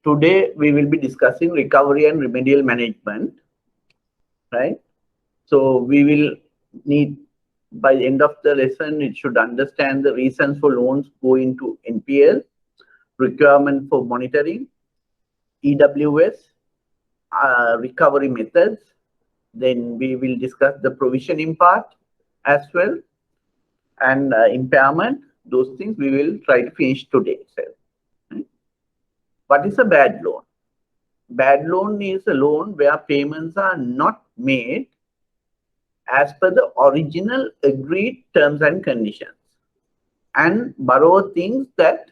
Today we will be discussing recovery and remedial management, right? So we will need, by the end of the lesson, it should understand the reasons for loans going to NPL, requirement for monitoring, EWS, recovery methods. Then we will discuss the provisioning part as well, and impairment. Those things we will try to finish today itself. What is a bad loan? Bad loan is a loan where payments are not made as per the original agreed terms and conditions, and borrower thinks that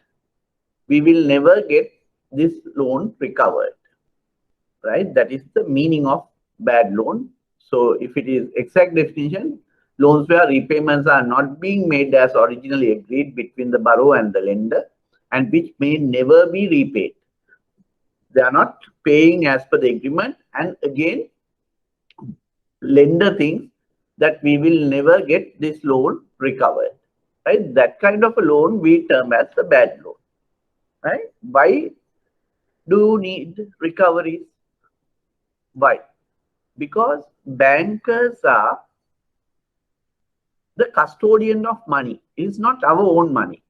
we will never get this loan recovered, right? That is the meaning of bad loan. So if it is exact definition, loans where repayments are not being made as originally agreed between the borrower and the lender, and which may never be repaid. They are not paying as per the agreement, and again, lender thinks that we will never get this loan recovered, right? That kind of a loan we term as a bad loan, right? Why do you need recoveries? Why? Because bankers are the custodian of money. It is not our own money.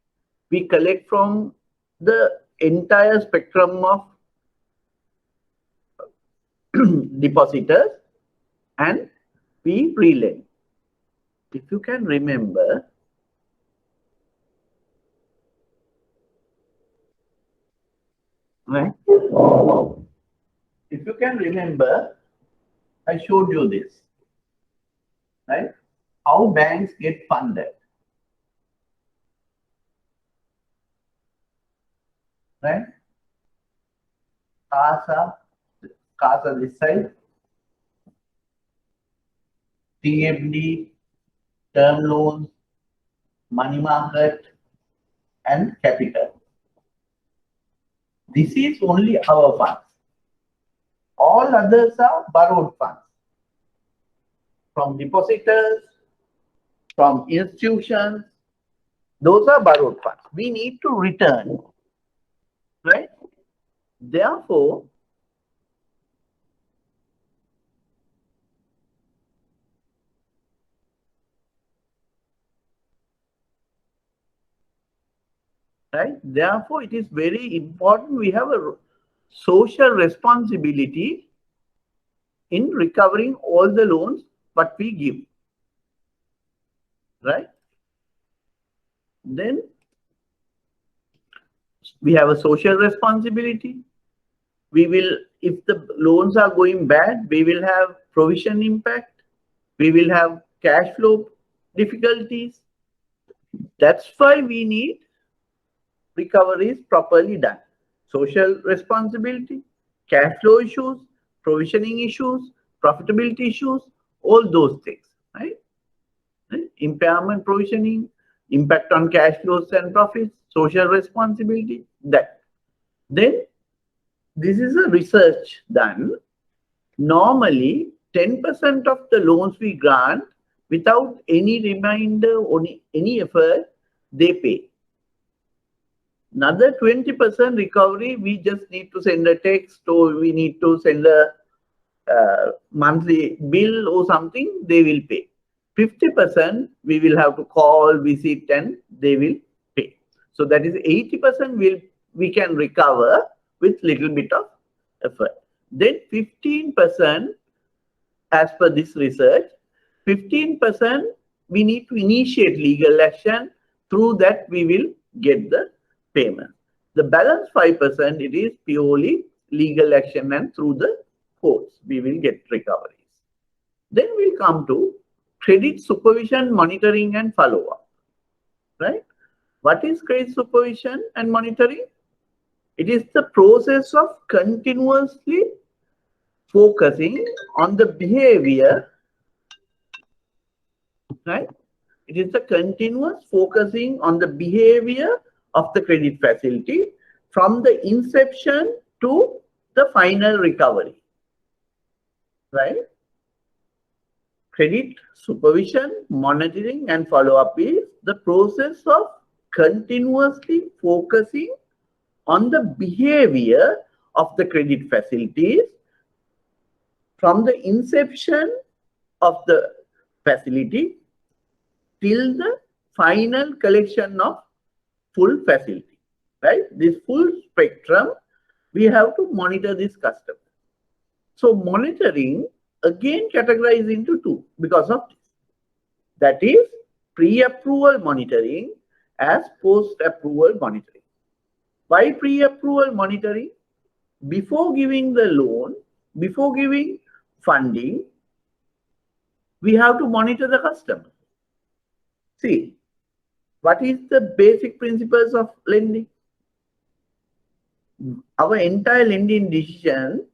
We collect from the entire spectrum of depositors and we relent. If you can remember, right? If you can remember, I showed you this, right? How banks get funded, right? CASA this side, TFD, term loans, money market, and capital. This is only our funds. All others are borrowed funds from depositors, from institutions. Those are borrowed funds. We need to return, right? Therefore, it is very important we have a social responsibility in recovering all the loans what we give, right? Then we have a social responsibility. We will, if the loans are going bad, we will have provision impact. We will have cash flow difficulties. That's why we need recovery is properly done. Social responsibility, cash flow issues, provisioning issues, profitability issues, all those things, right? Impairment provisioning, impact on cash flows and profits, social responsibility, that. Then this is a research done. Normally, 10% of the loans we grant without any reminder or any effort, they pay. Another 20% recovery, we just need to send a text or we need to send a monthly bill or something, they will pay. 50% we will have to call, visit, and they will pay. So that is 80% we can recover with little bit of effort. Then 15%, as per this research, 15% we need to initiate legal action. Through that we will get the payment. The balance 5%, it is purely legal action, and through the courts we will get recoveries. Then we'll come to credit supervision, monitoring, and follow-up, right? What is credit supervision and monitoring? It is the process of continuously focusing on the behavior, right? It is the continuous focusing on the behavior of the credit facility from the inception to the final recovery, right? Credit supervision, monitoring, and follow-up is the process of continuously focusing on the behavior of the credit facilities from the inception of the facility till the final collection of full facility, right? This full spectrum, we have to monitor this customer. So monitoring again categorized into two because of this. That is pre-approval monitoring as post-approval monitoring. Why pre-approval monitoring? Before giving the loan, before giving funding, we have to monitor the customer. See, what is the basic principles of lending? Our entire lending decision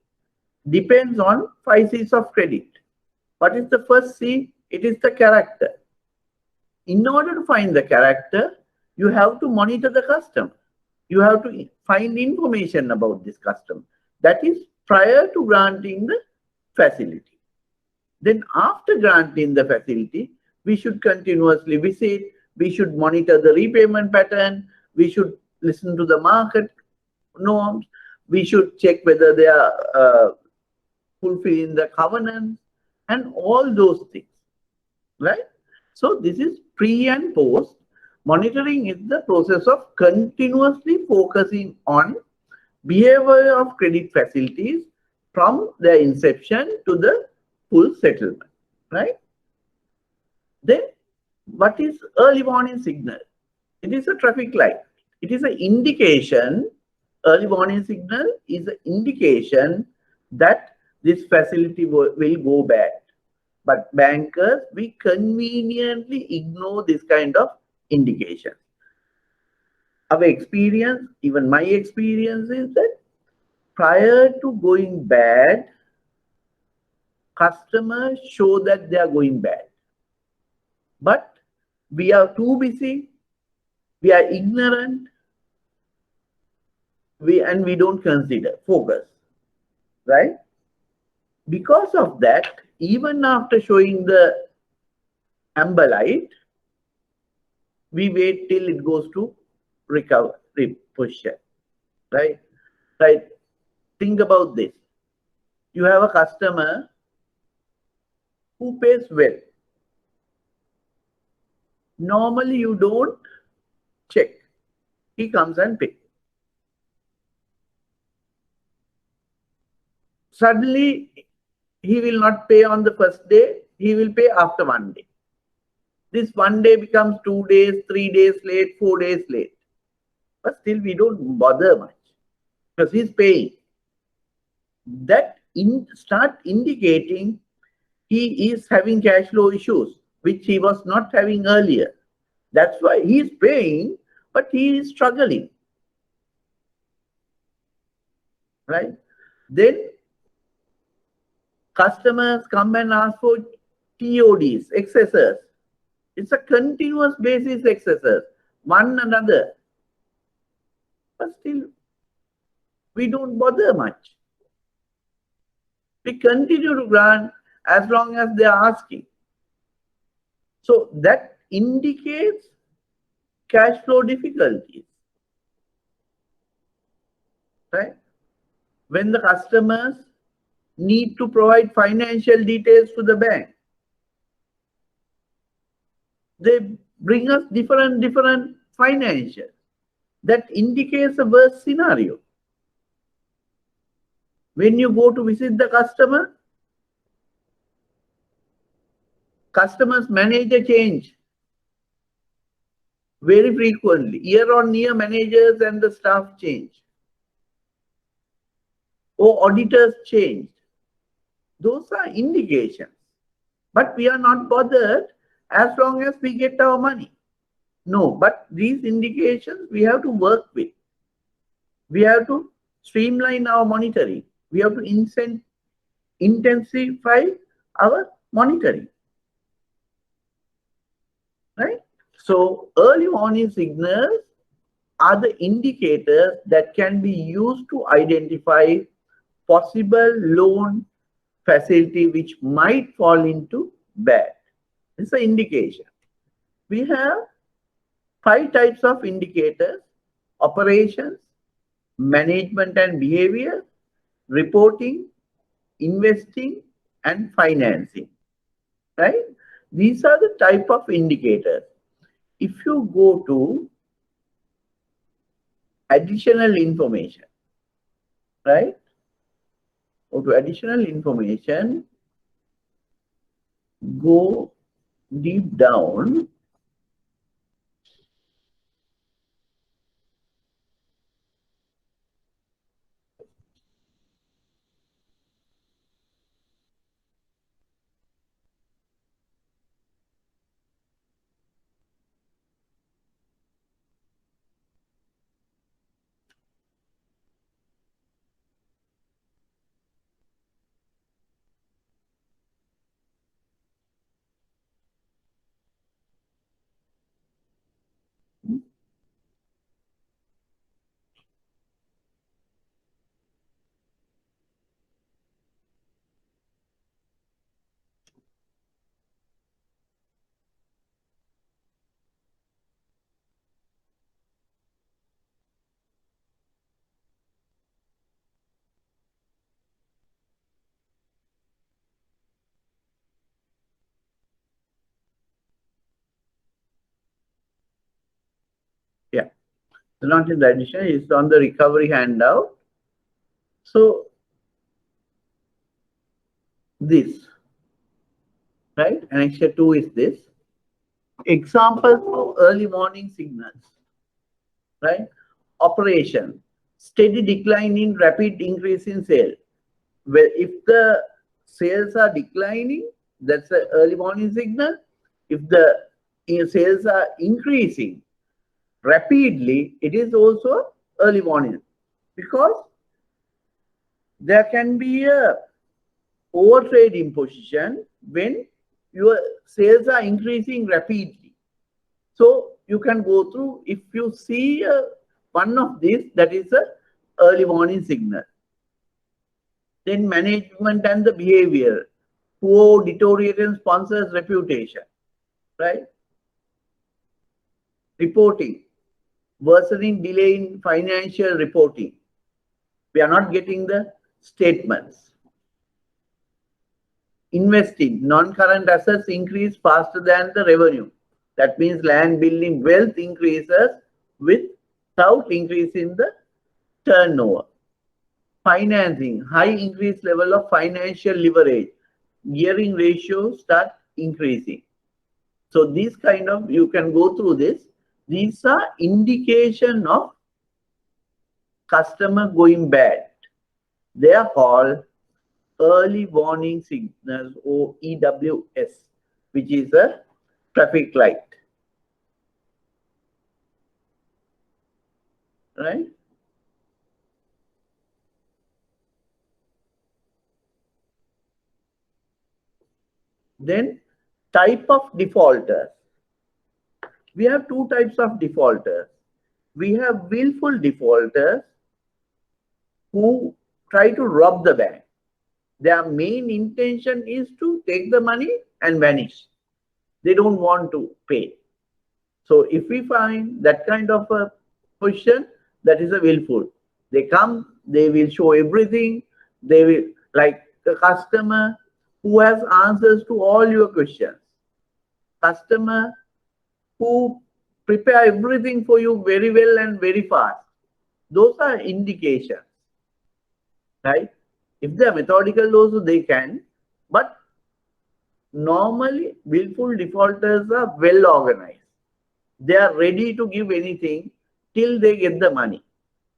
depends on 5 C's of credit. What is the first C? It is the character. In order to find the character, you have to monitor the customer. You have to find information about this customer. That is prior to granting the facility. Then after granting the facility, we should continuously visit, we should monitor the repayment pattern, we should listen to the market norms, we should check whether they are fulfilling the covenants and all those things, right? So this is pre and post. Monitoring is the process of continuously focusing on behavior of credit facilities from their inception to the full settlement, right? Then what is early warning signal? It is a traffic light. It is an indication. Early warning signal is an indication that this facility will go bad. But bankers, we conveniently ignore this kind of indication. Our experience, even my experience, is that prior to going bad, customers show that they are going bad. But we are too busy, we are ignorant, and we don't consider, focus, right? Because of that, even after showing the amber light, we wait till it goes to recovery position, right? Right. Think about this. You have a customer who pays well. Normally, you don't check. He comes and pays. Suddenly, he will not pay on the first day. He will pay after 1 day. This 1 day becomes 2 days, 3 days late, 4 days late. But still, we don't bother much because he's paying. That start indicating he is having cash flow issues, which he was not having earlier. That's why he is paying, but he is struggling, right? Then customers come and ask for TODs, excesses. It's a continuous basis excesses, one another. But still, we don't bother much. We continue to grant as long as they are asking. So that indicates cash flow difficulties, right? When the customers need to provide financial details to the bank, they bring us different financials. That indicates a worst scenario. When you go to visit the customer, customers manager change very frequently. Year-on-year managers and the staff change. Or auditors change. Those are indications. But we are not bothered as long as we get our money. No, but these indications we have to work with. We have to streamline our monitoring. We have to intensify our monitoring. Right? So early warning signals are the indicators that can be used to identify possible loan facility which might fall into bad. It's an indication. We have 5 types of indicators: operations, management and behavior, reporting, investing, and financing, right? These are the type of indicators. If you go to additional information, right? Go to additional information, go deep down. Yeah, so not in the addition, it's on the recovery handout. So this, right? Annexure 2 is this. Examples of early warning signals, right? Operation, steady decline in rapid increase in sale. Well, if the sales are declining, that's an early warning signal. If the sales are increasing rapidly, it is also early warning, because there can be a overtrading position when your sales are increasing rapidly. So you can go through, if you see one of these, that is a early warning signal. Then management and the behavior, poor deteriorating sponsors' reputation, right? Reporting, worsening delay in financial reporting. We are not getting the statements. Investing, non-current assets increase faster than the revenue. That means land building wealth increases without increase in the turnover. Financing, high increased level of financial leverage. Gearing ratios start increasing. So these kind of, you can go through this. These are indication of customer going bad. They are called early warning signals, or EWS, which is a traffic light, right? Then type of defaulters. We have two types of defaulters. We have willful defaulters who try to rob the bank. Their main intention is to take the money and vanish. They don't want to pay. So if we find that kind of a position, that is a willful. They come, they will show everything. They will, like the customer who has answers to all your questions. Customer who prepare everything for you very well and very fast. Those are indications, right? If they are methodical also they can, but normally willful defaulters are well organized. They are ready to give anything till they get the money.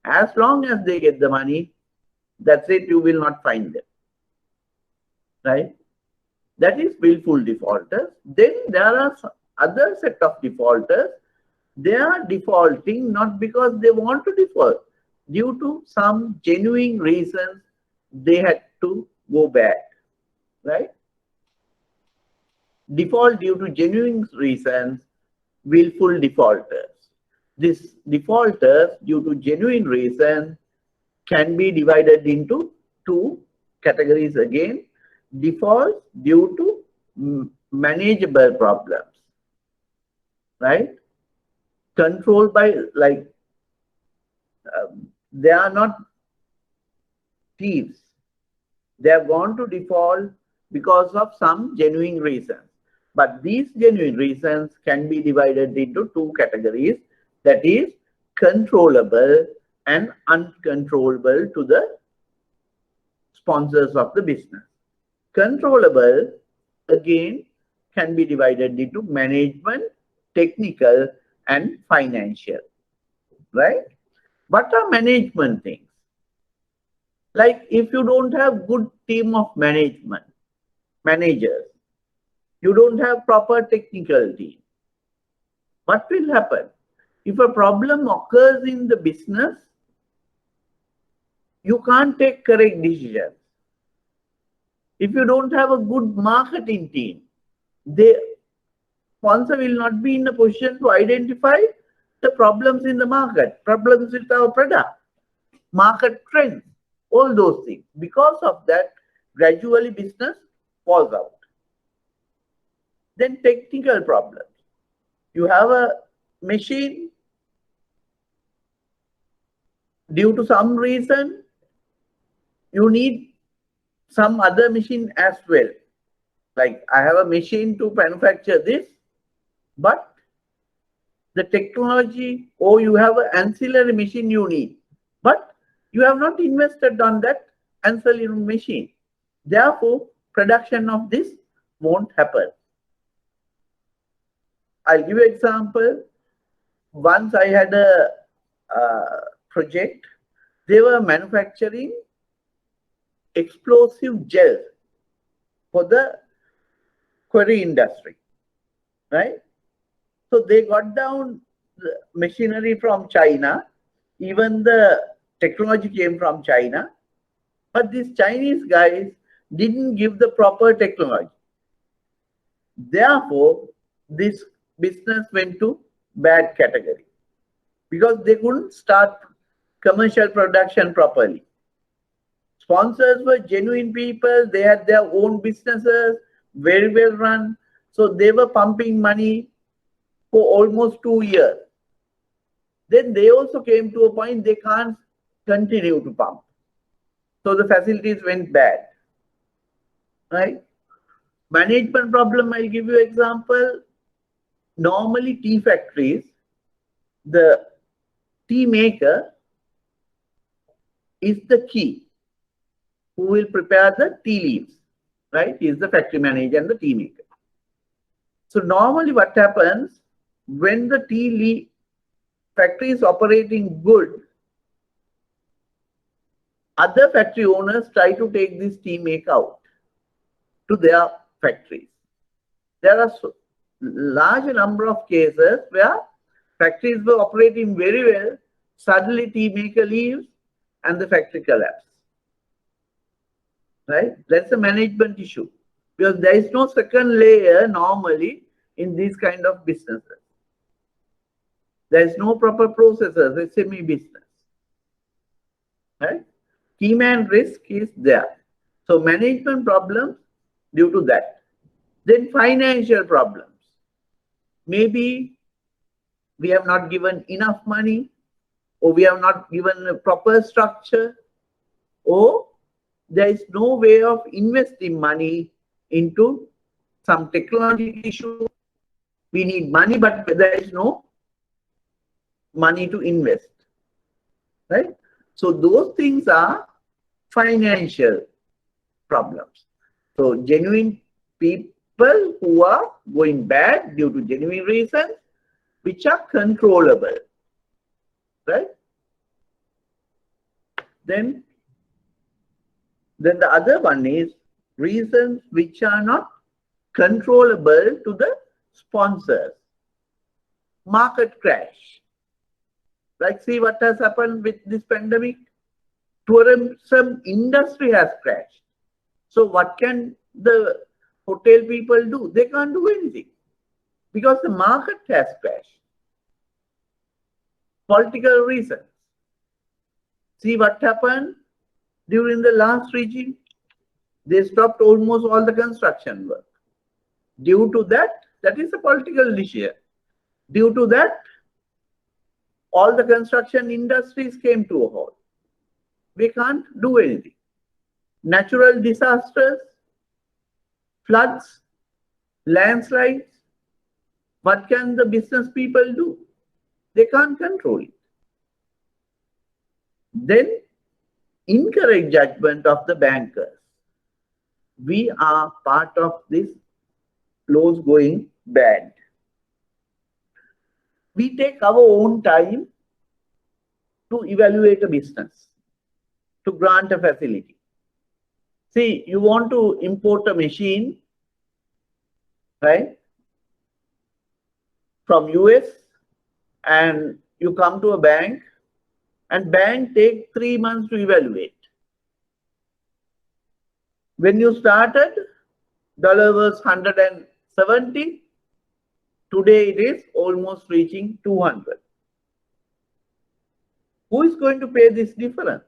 As long as they get the money, that's it, you will not find them, right? That is willful defaulters. Then there are other set of defaulters. They are defaulting not because they want to default. Due to some genuine reasons, they had to go bad, right? Default due to genuine reasons, willful defaulters. These defaulters due to genuine reasons can be divided into two categories again. Defaults due to manageable problems, right? Controlled by, like, They are not thieves. They have gone to default because of some genuine reasons. But these genuine reasons can be divided into two categories, that is controllable and uncontrollable to the sponsors of the business. Controllable, again, can be divided into management, technical, and financial, right? What are management things? Like if you don't have good team of managers, you don't have proper technical team, what will happen? If a problem occurs in the business, you can't take correct decisions. If you don't have a good marketing team, the sponsor will not be in a position to identify the problems in the market, problems with our product, market trends, all those things. Because of that, gradually business falls out. Then technical problems. You have a machine, due to some reason, you need some other machine as well. Like I have a machine to manufacture this, but the technology, or you have an ancillary machine you need, but you have not invested on that ancillary machine. Therefore, production of this won't happen. I'll give you an example. Once I had a project, they were manufacturing explosive gel for the quarry industry, right? So they got down the machinery from China, even the technology came from China, but these Chinese guys didn't give the proper technology. Therefore, this business went to bad category because they couldn't start commercial production properly. Sponsors were genuine people, they had their own businesses, very well run, so they were pumping money for almost 2 years. Then they also came to a point they can't continue to pump. So the facilities went bad, right? Management problem, I'll give you an example. Normally tea factories, the tea maker is the key who will prepare the tea leaves, right? He is the factory manager and the tea maker. So normally what happens, when the tea leaf factory is operating good, other factory owners try to take this tea make out to their factories. There are large number of cases where factories were operating very well, suddenly tea maker leaves and the factory collapses. Right? That's a management issue because there is no second layer normally in these kind of businesses. There is no proper processes, SME business. Right? Key man risk is there. So management problems due to that. Then financial problems. Maybe we have not given enough money, or we have not given a proper structure, or there is no way of investing money into some technology issue. We need money, but there is no money to invest, right? So those things are financial problems. So genuine people who are going bad due to genuine reasons, which are controllable, right? Then the other one is reasons which are not controllable to the sponsors. Market crash. Like see what has happened with this pandemic. Tourism industry has crashed. So what can the hotel people do? They can't do anything because the market has crashed. Political reasons. See what happened during the last regime. They stopped almost all the construction work. Due to that, that is a political issue. Due to that, all the construction industries came to a halt. We can't do anything. Natural disasters, floods, landslides, what can the business people do? They can't control it. Then, incorrect judgment of the bankers. We are part of this loans going bad. We take our own time to evaluate a business, to grant a facility. See, you want to import a machine, right, from US, and you come to a bank, and bank take 3 months to evaluate. When you started, dollar was 170. Today it is almost reaching 200. Who is going to pay this difference?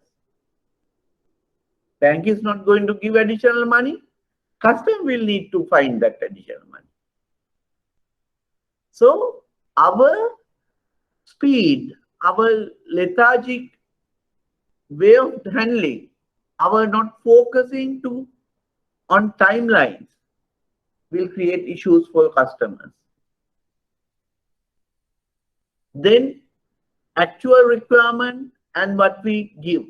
Bank is not going to give additional money. Customer will need to find that additional money. So our speed, our lethargic way of handling, our not focusing on timelines will create issues for customers. Then actual requirement and what we give.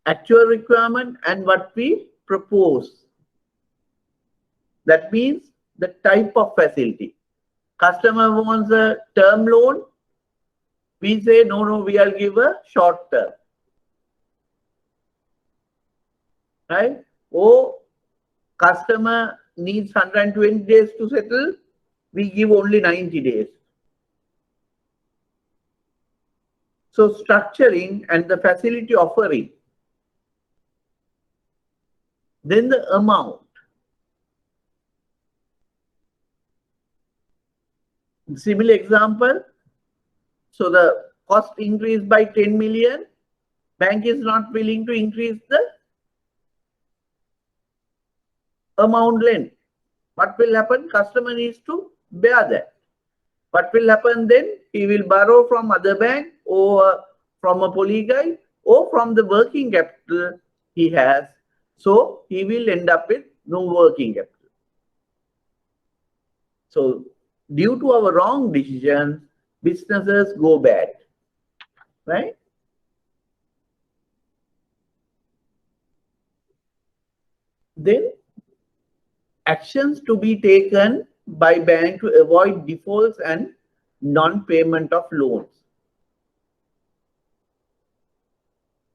Actual requirement and what we propose. That means the type of facility. Customer wants a term loan. We say, no, we'll give a short term. Right? Oh, customer needs 120 days to settle. We give only 90 days. So structuring and the facility offering. Then the amount. Similar example. So the cost increased by 10 million. Bank is not willing to increase the amount lent. What will happen? Customer needs to bear that. What will happen then? He will borrow from other bank or from a poly guy or from the working capital he has. So he will end up with no working capital. So due to our wrong decisions, businesses go bad, right? Then actions to be taken by bank to avoid defaults and non-payment of loans.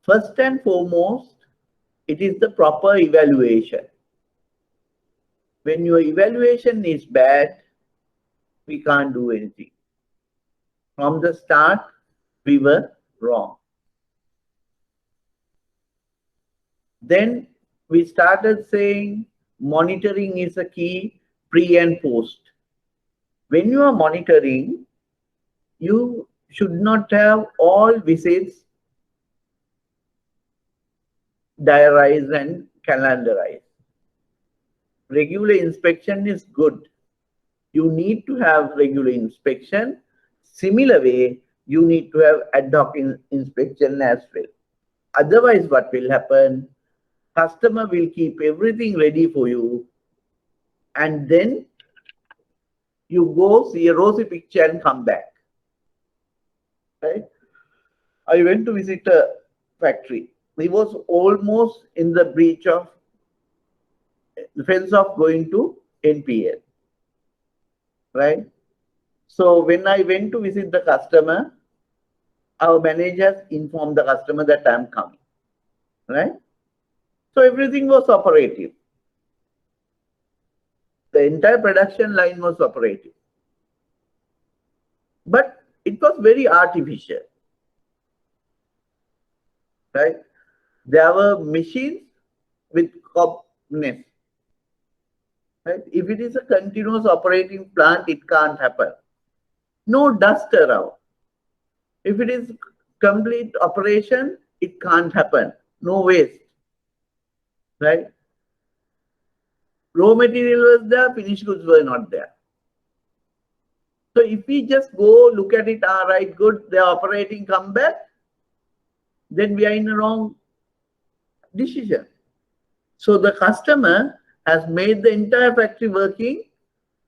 First and foremost, it is the proper evaluation. When your evaluation is bad, we can't do anything. From the start, we were wrong. Then we started saying monitoring is a key, pre and post. When you are monitoring, you should not have all visits diarized and calendarized. Regular inspection is good. You need to have regular inspection. Similar way, you need to have ad hoc inspection as well. Otherwise, what will happen? Customer will keep everything ready for you, and then you go see a rosy picture and come back. Right? I went to visit a factory. He was almost in the breach of the fence of going to NPL. Right? So when I went to visit the customer, our managers informed the customer that I'm coming. Right? So everything was operative. The entire production line was operative. But it was very artificial. Right? There were machines with cobness. Right? If it is a continuous operating plant, it can't happen. No dust around. If it is complete operation, it can't happen. No waste. Right? Raw material was there, finished goods were not there. So if we just go look at it, all right, good, they're operating, come back, then we are in the wrong decision. So the customer has made the entire factory working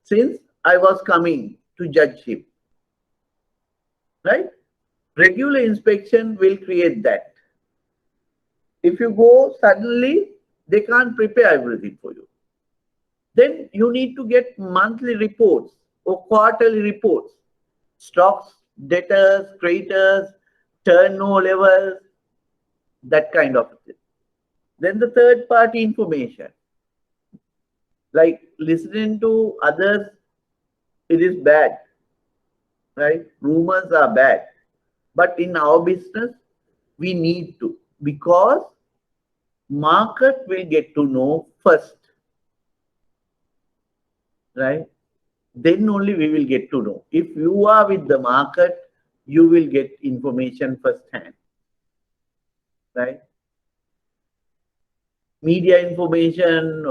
since I was coming to judge him, right? Regular inspection will create that. If you go suddenly, they can't prepare everything for you. Then you need to get monthly reports or quarterly reports, stocks, debtors, creditors, turnover levels, that kind of thing. Then the third party information, like listening to others, it is bad, right? Rumors are bad. But in our business, we need to, because market will get to know first, right? Then only we will get to know. If you are with the market, you will get information firsthand, right? Media information,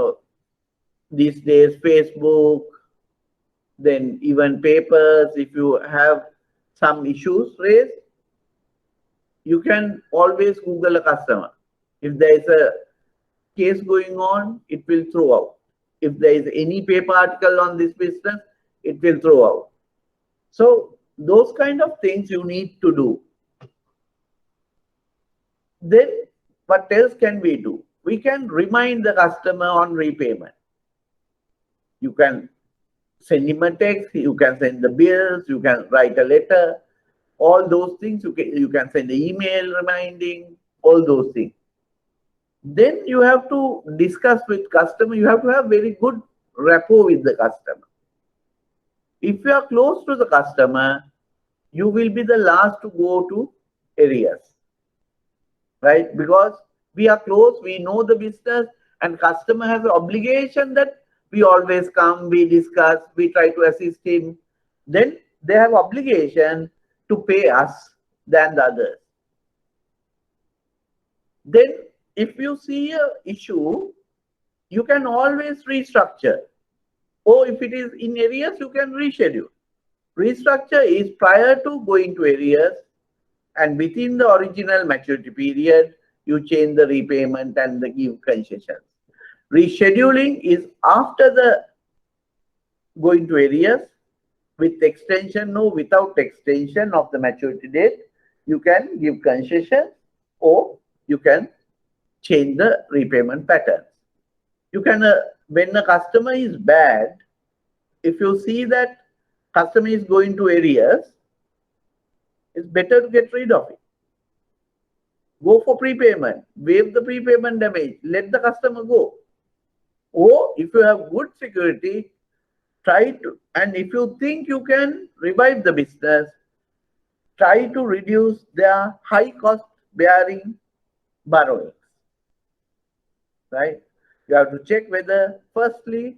these days, Facebook, then even papers, if you have some issues raised, you can always Google a customer. If there is a case going on, it will throw out. If there is any paper article on this business, it will throw out. So those kind of things you need to do. Then what else can we do? We can remind the customer on repayment. You can send him a text, you can send the bills, you can write a letter, all those things. You can send an email reminding, all those things. Then you have to discuss with customer. You have to have very good rapport with the customer. If you are close to the customer, you will be the last to go to areas, right? Because we are close, we know the business, and customer has an obligation that we always come, we discuss, we try to assist him. Then they have obligation to pay us than the others. Then if you see an issue, you can always restructure. Or if it is in areas, you can reschedule. Restructure is prior to going to areas, and within the original maturity period, you change the repayment and the give concessions. Rescheduling is after the going to areas, with extension or without extension of the maturity date. You can give concession or you can change the repayment patterns. You can, when the customer is bad, if you see that customer is going to areas, it's better to get rid of it. Go for prepayment, waive the prepayment damage, let the customer go. Or if you have good security, try to, and if you think you can revive the business, try to reduce their high cost bearing borrowings, right? You have to check whether, firstly,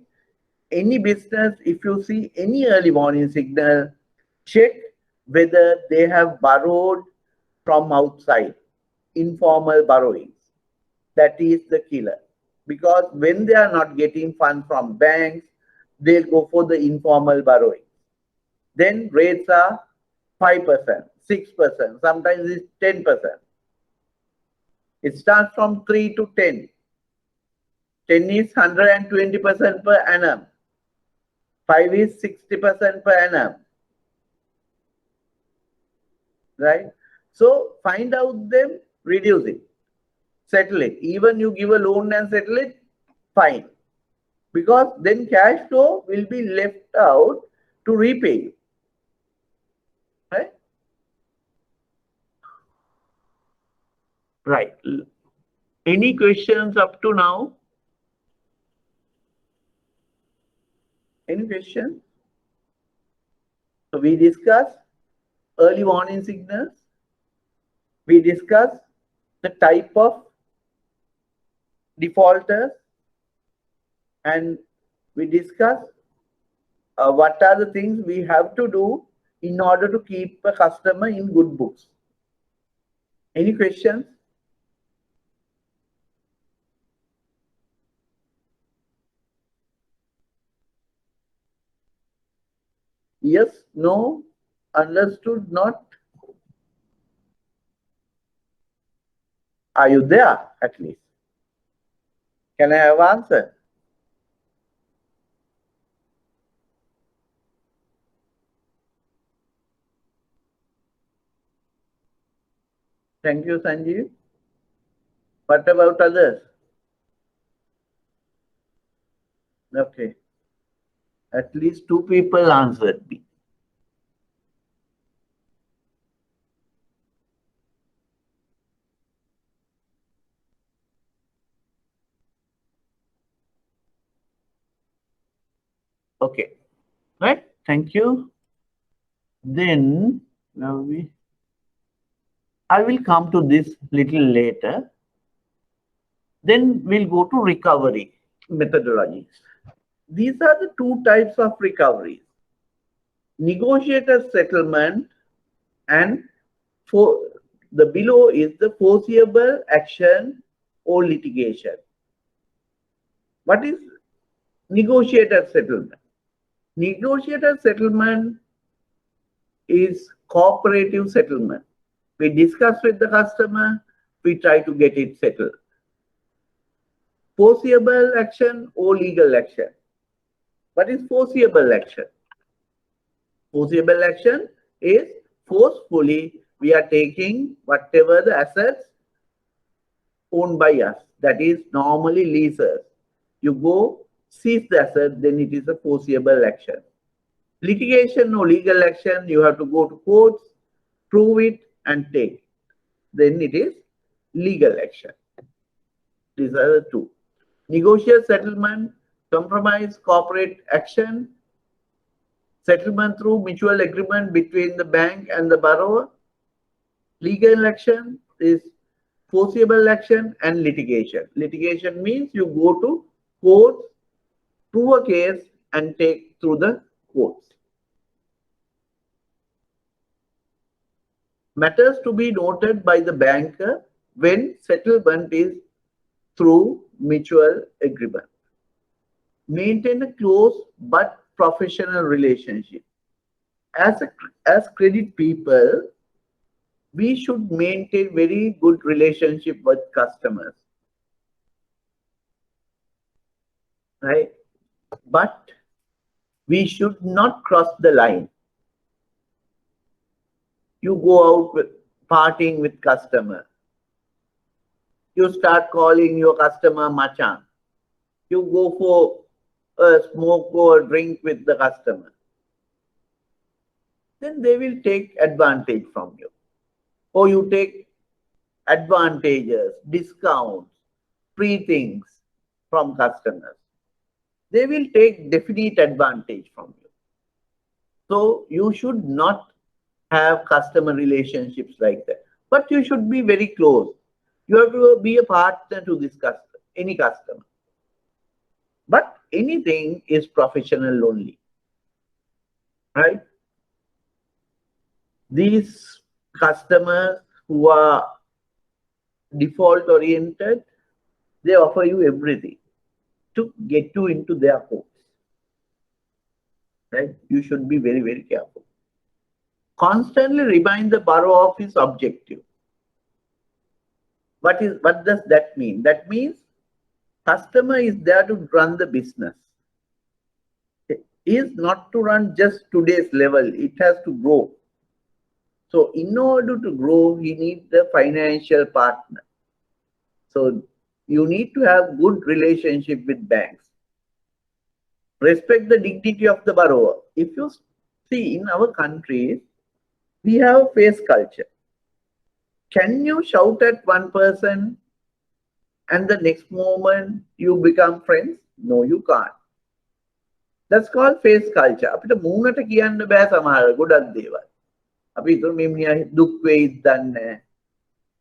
any business, if you see any early warning signal, check whether they have borrowed from outside, informal borrowings. That is the killer. Because when they are not getting funds from banks, they'll go for the informal borrowing. Then rates are 5%, 6%, sometimes it's 10%. It starts from 3 to 10. 10 is 120% per annum. 5 is 60% per annum. Right? So find out them, reduce it, settle it. Even you give a loan and settle it, fine. Because then cash flow will be left out to repay you. Right? Right. Any questions up to now? Any questions? So we discussed early warning signals. We discussed the type of defaulters, and we discussed what are the things we have to do in order to keep a customer in good books. Any questions? Yes, No? Understood? Not? Are you there at least? Can I have answer? Thank you, Sanjeev. What about others? Okay. At least two people answered me. Okay. Right? Thank you. Then now I will come to this little later. Then we'll go to recovery methodologies. These are the two types of recoveries: negotiated settlement and for the below is the foreseeable action or litigation. What is negotiated settlement? Negotiated settlement is cooperative settlement. We discuss with the customer, we try to get it settled. Foreseeable action or legal action. What is foreseeable action? Foreseeable action is forcefully we are taking whatever the assets owned by us. That is normally leases. You go seize the asset, then it is a foreseeable action. Litigation or legal action, you have to go to courts, prove it and take. Then it is legal action. These are the two. Negotiate settlement, compromise, corporate action, settlement through mutual agreement between the bank and the borrower. Legal action is foreseeable action and litigation. Litigation means you go to court, prove a case and take through the courts. Matters to be noted by the banker when settlement is through mutual agreement. Maintain a close but professional relationship. As credit people, we should maintain very good relationship with customers, right? But we should not cross the line. You go out with partying with customer. You start calling your customer machan. You go for a smoke or a drink with the customer. Then they will take advantage from you. Or you take advantages, discounts, free things from customers. They will take definite advantage from you. So you should not have customer relationships like that. But you should be very close. You have to be a partner to this customer, any customer. But anything is professional only, right? These customers who are default oriented, they offer you everything to get you into their homes, right? You should be very, very careful. Constantly remind the borrower of his objective. What does that mean? That means customer is there to run the business. It is not to run just today's level. It has to grow. So in order to grow, he needs a financial partner. So you need to have good relationship with banks. Respect the dignity of the borrower. If you see in our countries, we have a face culture. Can you shout at one person and the next moment you become friends? No, you can't. That's called face culture. අපිට මූණට කියන්න බෑ සමහර ගොඩක් දේවල්. අපි හිතමු මේ මිනිහා දුක් වෙයිද දන්නේ නැහැ.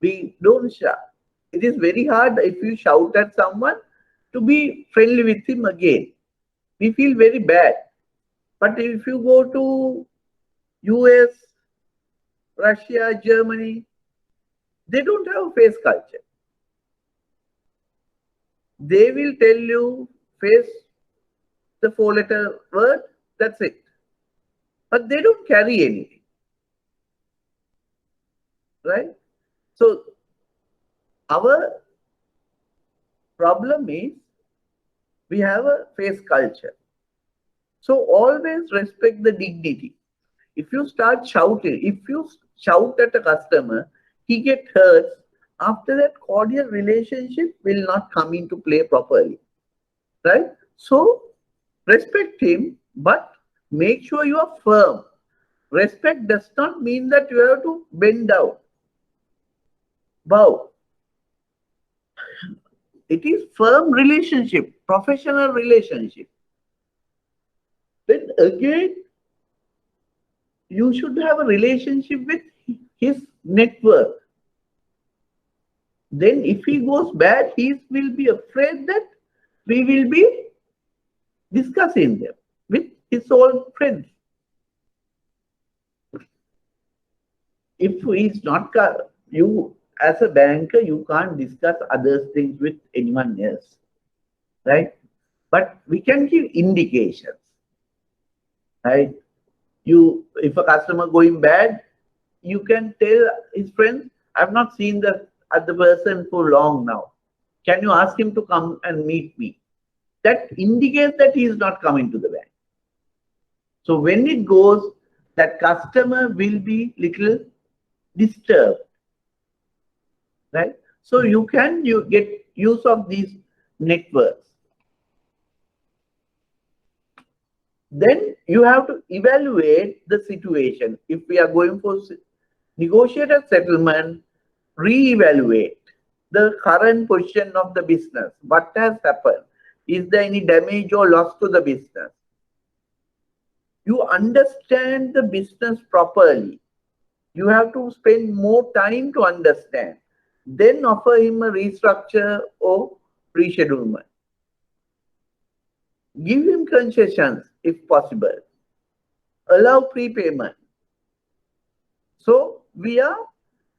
We don't shout. It is very hard if you shout at someone to be friendly with him again. We feel very bad. But if you go to US, Russia, Germany, they don't have a face culture. They will tell you face the 4-letter word, that's it. but they don't carry anything, right? So our problem is we have a face culture. So always respect the dignity. If you start shouting, if you shout at a customer, he gets hurt. After that, cordial relationship will not come into play properly, right? So respect him, but make sure you are firm. Respect does not mean that you have to bend down, bow. It is firm relationship, professional relationship. Then again, you should have a relationship with his network. Then if he goes bad, he will be afraid that we will be discussing them with his old friends. If he is not, you as a banker, you can't discuss other things with anyone else, right? But we can give indications, right? If a customer going bad, you can tell his friends, I've not seen the other person for long now. Can you ask him to come and meet me? That indicates that he is not coming to the bank. So when it goes, that customer will be little disturbed, right? So you get use of these networks. Then you have to evaluate the situation. If we are going for negotiated settlement, re-evaluate the current position of the business. What has happened? Is there any damage or loss to the business? You understand the business properly. You have to spend more time to understand. Then offer him a restructure or reschedulement. Give him concessions if possible. Allow prepayment. So we are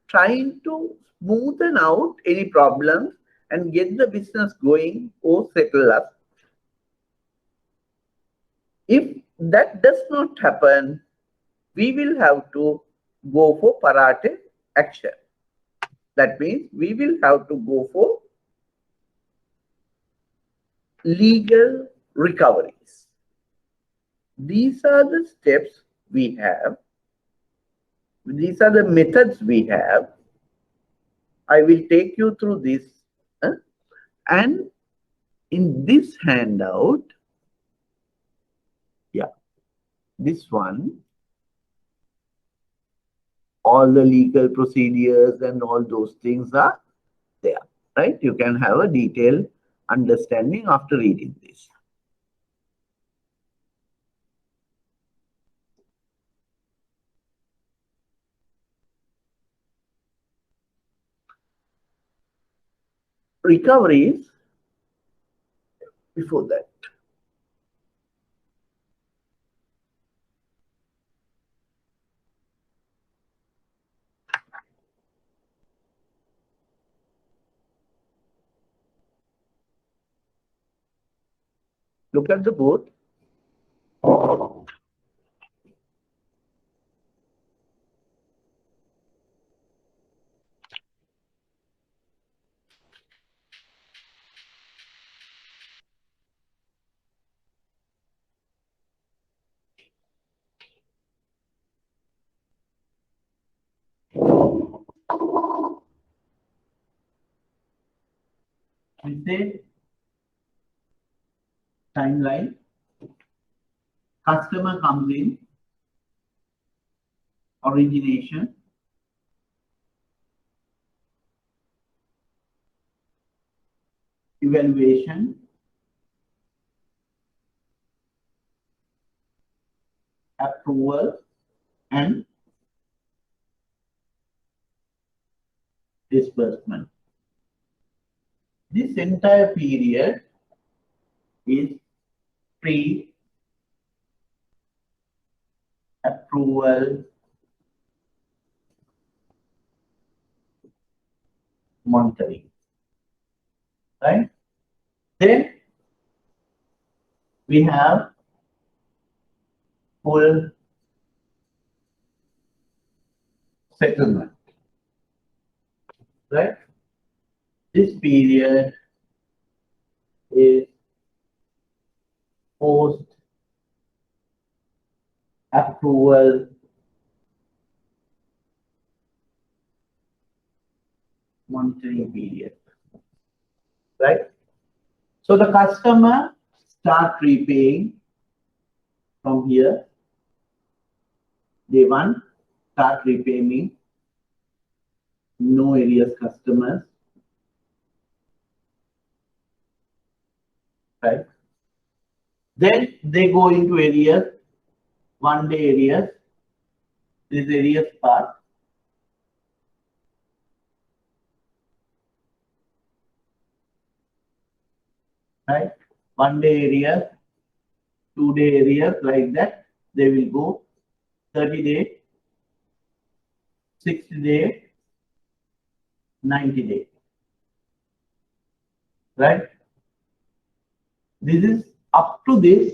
trying to smoothen out any problems and get the business going or settle up. If that does not happen, we will have to go for parate action. That means we will have to go for legal recoveries. These are the steps we have. These are the methods we have. I will take you through this. And in this handout, this one, all the legal procedures and all those things are there, right? You can have a detailed understanding after reading this. Recoveries, before that. Look at the board. We say timeline. Customer comes in, origination, evaluation, approval, and disbursement. This entire period is pre-approval monitoring, right? Then we have full settlement, right? This period is post approval monitoring period, right? So the customer start repaying from here. Day one, start repaying, no arrears customers, right? Then they go into arrears, 1 day arrears, this is arrears part. Right? 1 day arrears, 2 day arrears, like that. They will go 30 day, 60 day, 90 day. Right? This is up to this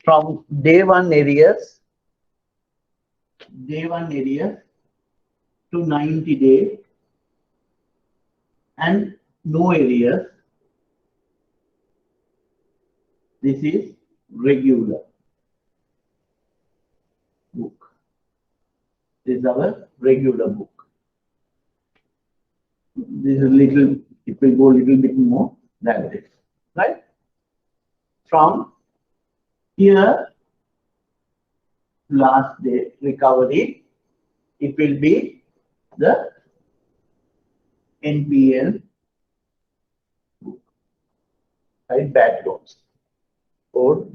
from day 1 arrears to 90 day and no arrears. This is regular book. This is our regular book. This is little, it will go a little bit more than this, right? From here, last day recovery, it will be the NPL book, right? Bad loans. Or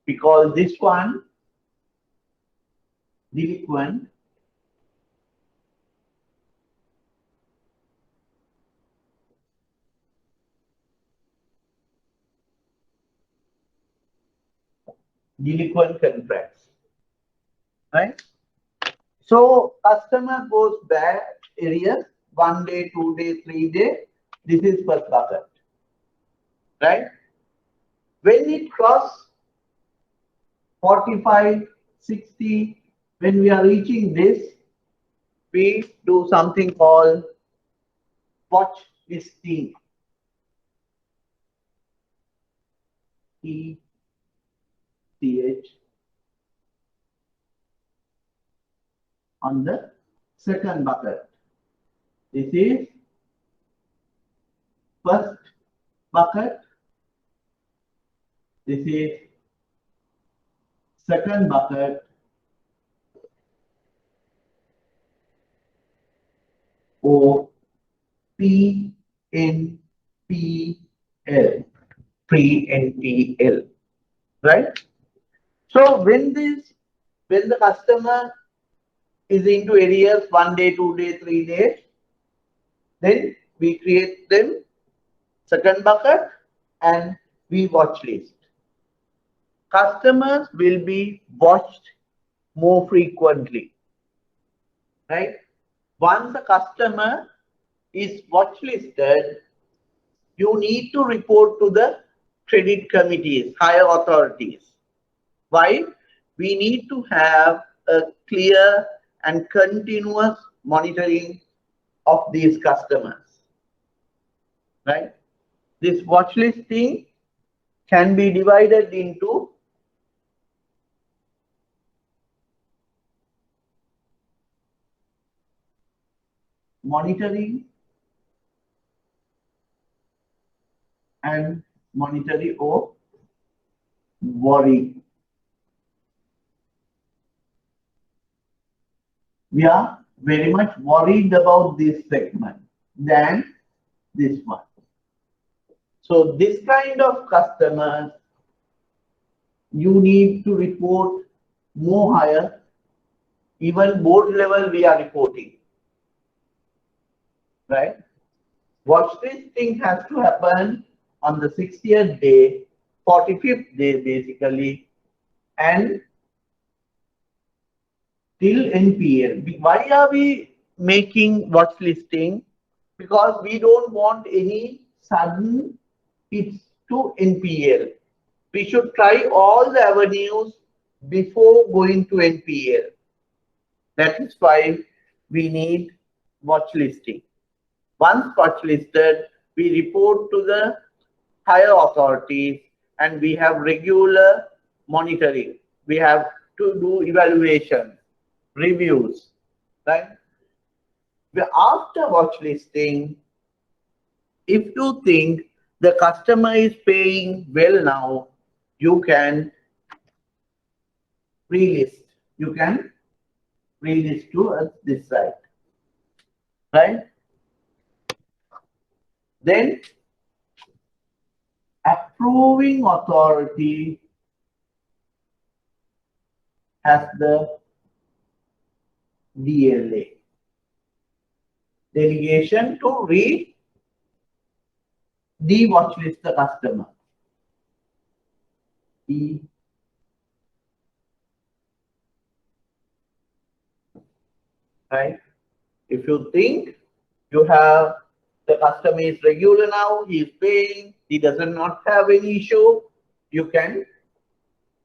because this one delinquent, contracts, right? So customer goes back arrears 1 day, 2 day, 3 day. This is first bucket, right? When it cross 45, 60, when we are reaching this, we do something called watch listing. ECH on the second bucket. This is first bucket. This is second bucket. Or PNPL, pre-NPL, right? So when the customer is into arrears 1 day, 2 day, 3 days, then we create them second bucket and we watch list. Customers will be watched more frequently, right? Once a customer is watch listed, you need to report to the credit committees, higher authorities. Why? We need to have a clear and continuous monitoring of these customers, right? This watch listing can be divided into monitoring and monetary or worry. We are very much worried about this segment than this one. So this kind of customers, you need to report more higher. Even board level, we are reporting, right? Watch listing has to happen on the 60th day, 45th day basically, and till NPL. Why are we making watch listing? Because we don't want any sudden hits to NPL. We should try all the avenues before going to NPL. That is why we need watch listing. Once watch listed, we report to the higher authorities and we have regular monitoring. We have to do evaluation, reviews, right? After watch listing, if you think the customer is paying well now, you can relist. You can relist to this side, right? Then approving authority has the DLA, delegation to de-watchlist the customer. Right? If you think you have the customer is regular now, he is paying, he does not have any issue, you can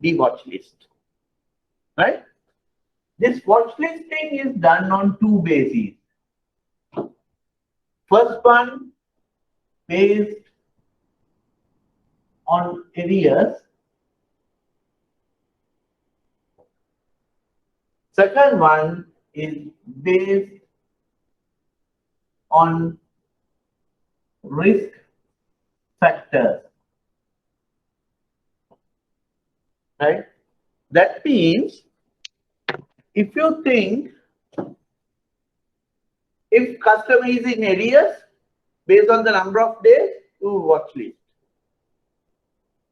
de-watch list. Right? This watch listing is done on two bases. First one based on arrears. Second one is based on risk factors. Right? That means if you think if customer is in arrears, based on the number of days, you watch list.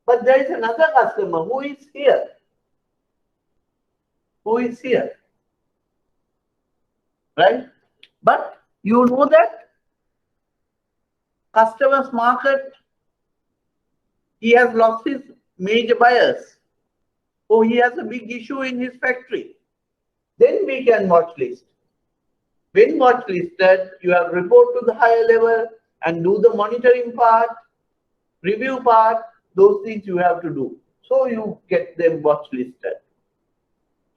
But there is another customer who is here. Who is here? Right? But you know that customer's market, he has lost his major buyers. Or he has a big issue in his factory. Then we can watch list. When watch listed, you have report to the higher level and do the monitoring part, review part, those things you have to do. So you get them watch listed.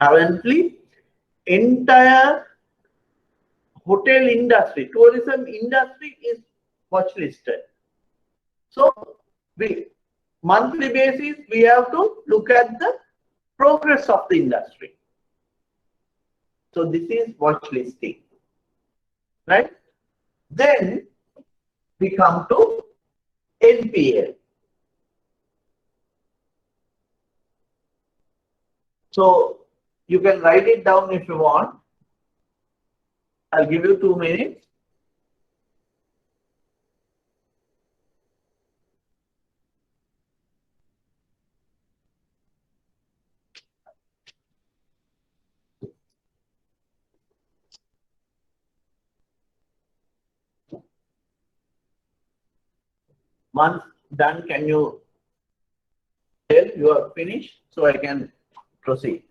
Currently, entire hotel industry, tourism industry is watch listed. So monthly basis, we have to look at the progress of the industry. So this is watch listing. Right? Then we come to NPL. So you can write it down if you want. I'll give you 2 minutes. Once done, can you tell you are finished so I can proceed?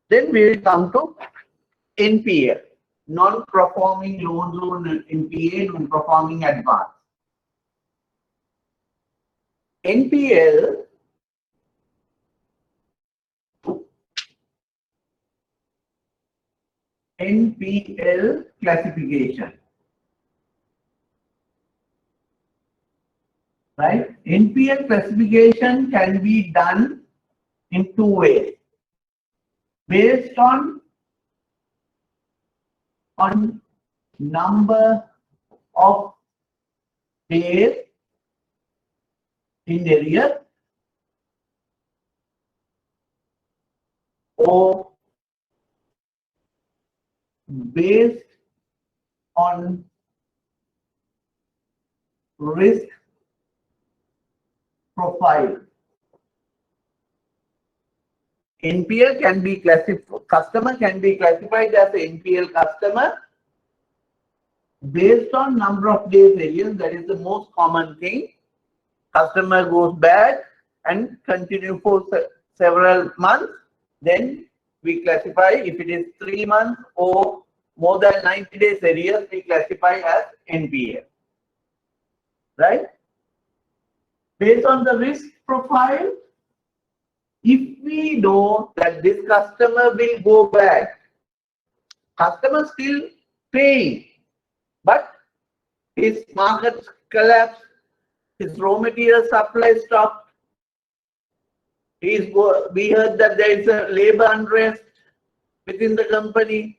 Then we will come to NPL, non-performing loans on NPA, non-performing advance. NPL classification. Right? NPL classification can be done in 2 ways. Based on number of days in arrears or based on risk profile. NPL can be classified, customer can be classified as an NPL customer based on number of days arrears. That is the most common thing. Customer goes bad and continue for several months. Then we classify, if it is 3 months or more than 90 days arrears, we classify as NPL. Right? Based on the risk profile, if we know that this customer will go back, customer still paying, but his market collapse, his raw material supply stopped. We heard that there is a labor unrest within the company.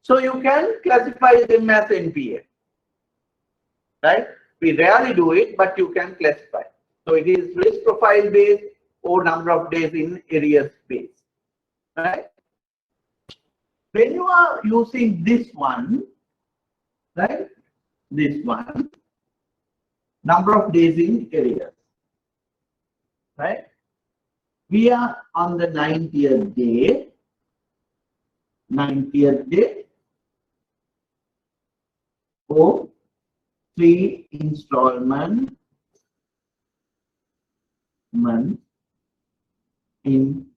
So you can classify them as NPA. Right? We rarely do it, but you can classify. So it is risk profile based or number of days in arrears based. Right? When you are using this one, right? This one, number of days in arrears. Right? We are on the 90th day. 90th day for 3 installment month in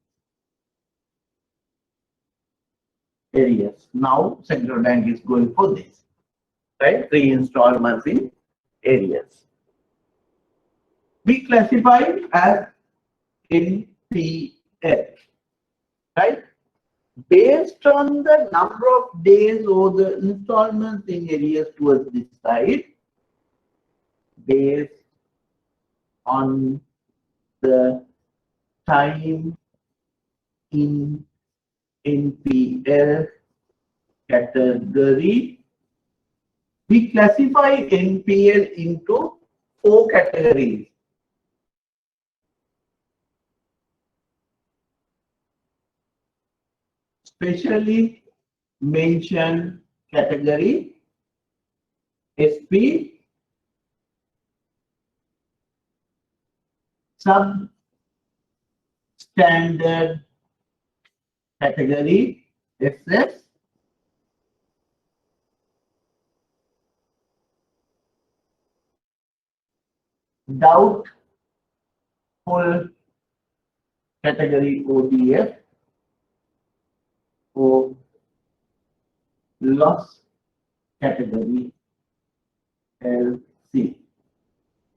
arrears. Now central bank is going for this, right? 3 installments in arrears. We classify it as NPL, right? Based on the number of days or the installments in arrears towards this side, based on the time in NPL category, we classify NPL into 4 categories. Specially mentioned category, SP, substandard category, SS, doubtful category, ODF, or loss category, LC.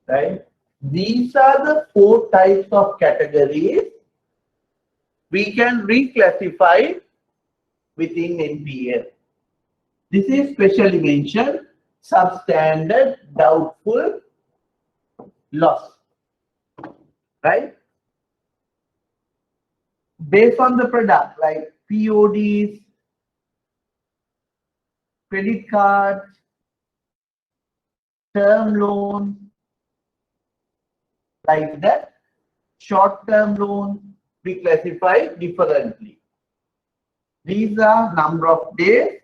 Right? These are the 4 types of categories we can reclassify within NPL. This is specially mentioned, substandard, doubtful, loss. Right? Based on the product like PODs, credit cards, term loans, like that, short-term loans, we classify differently. These are number of days,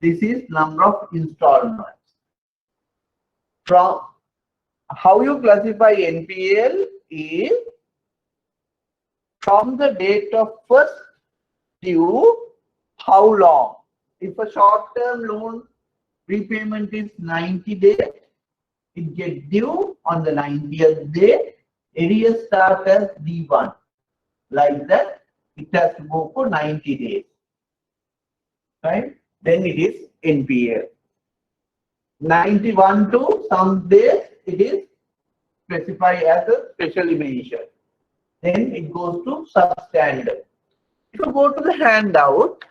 this is number of installments. From how you classify NPL is from the date of first due, how long. If a short-term loan repayment is 90 days, it gets due on the 90th day, arrears start as D1. Like that, it has to go for 90 days. Right? Then it is NPL. 91 to some days, it is specified as a specially mentioned. Then it goes to substandard. If you go to the handout,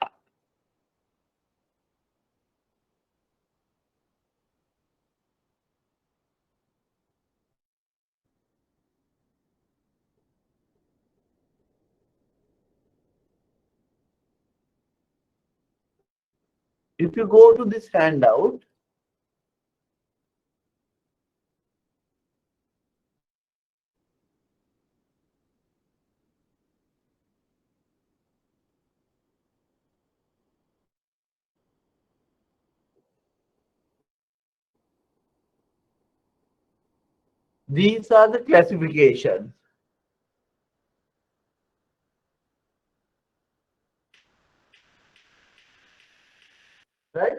if you go to this handout, these are the classifications. Right?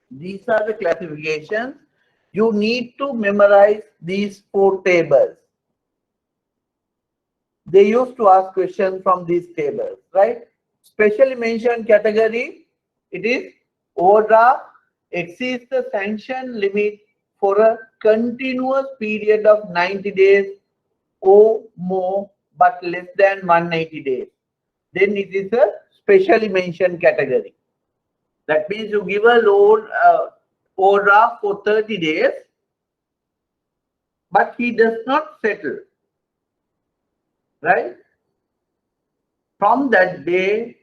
These are the classifications. You need to memorize these 4 tables. They used to ask questions from these tables, right? Specially mentioned category, it is overdraft exceeds the sanction limit for a continuous period of 90 days or more but less than 180 days, then it is a specially mentioned category. That means you give a loan overdraft for 30 days, but he does not settle, right? From that day,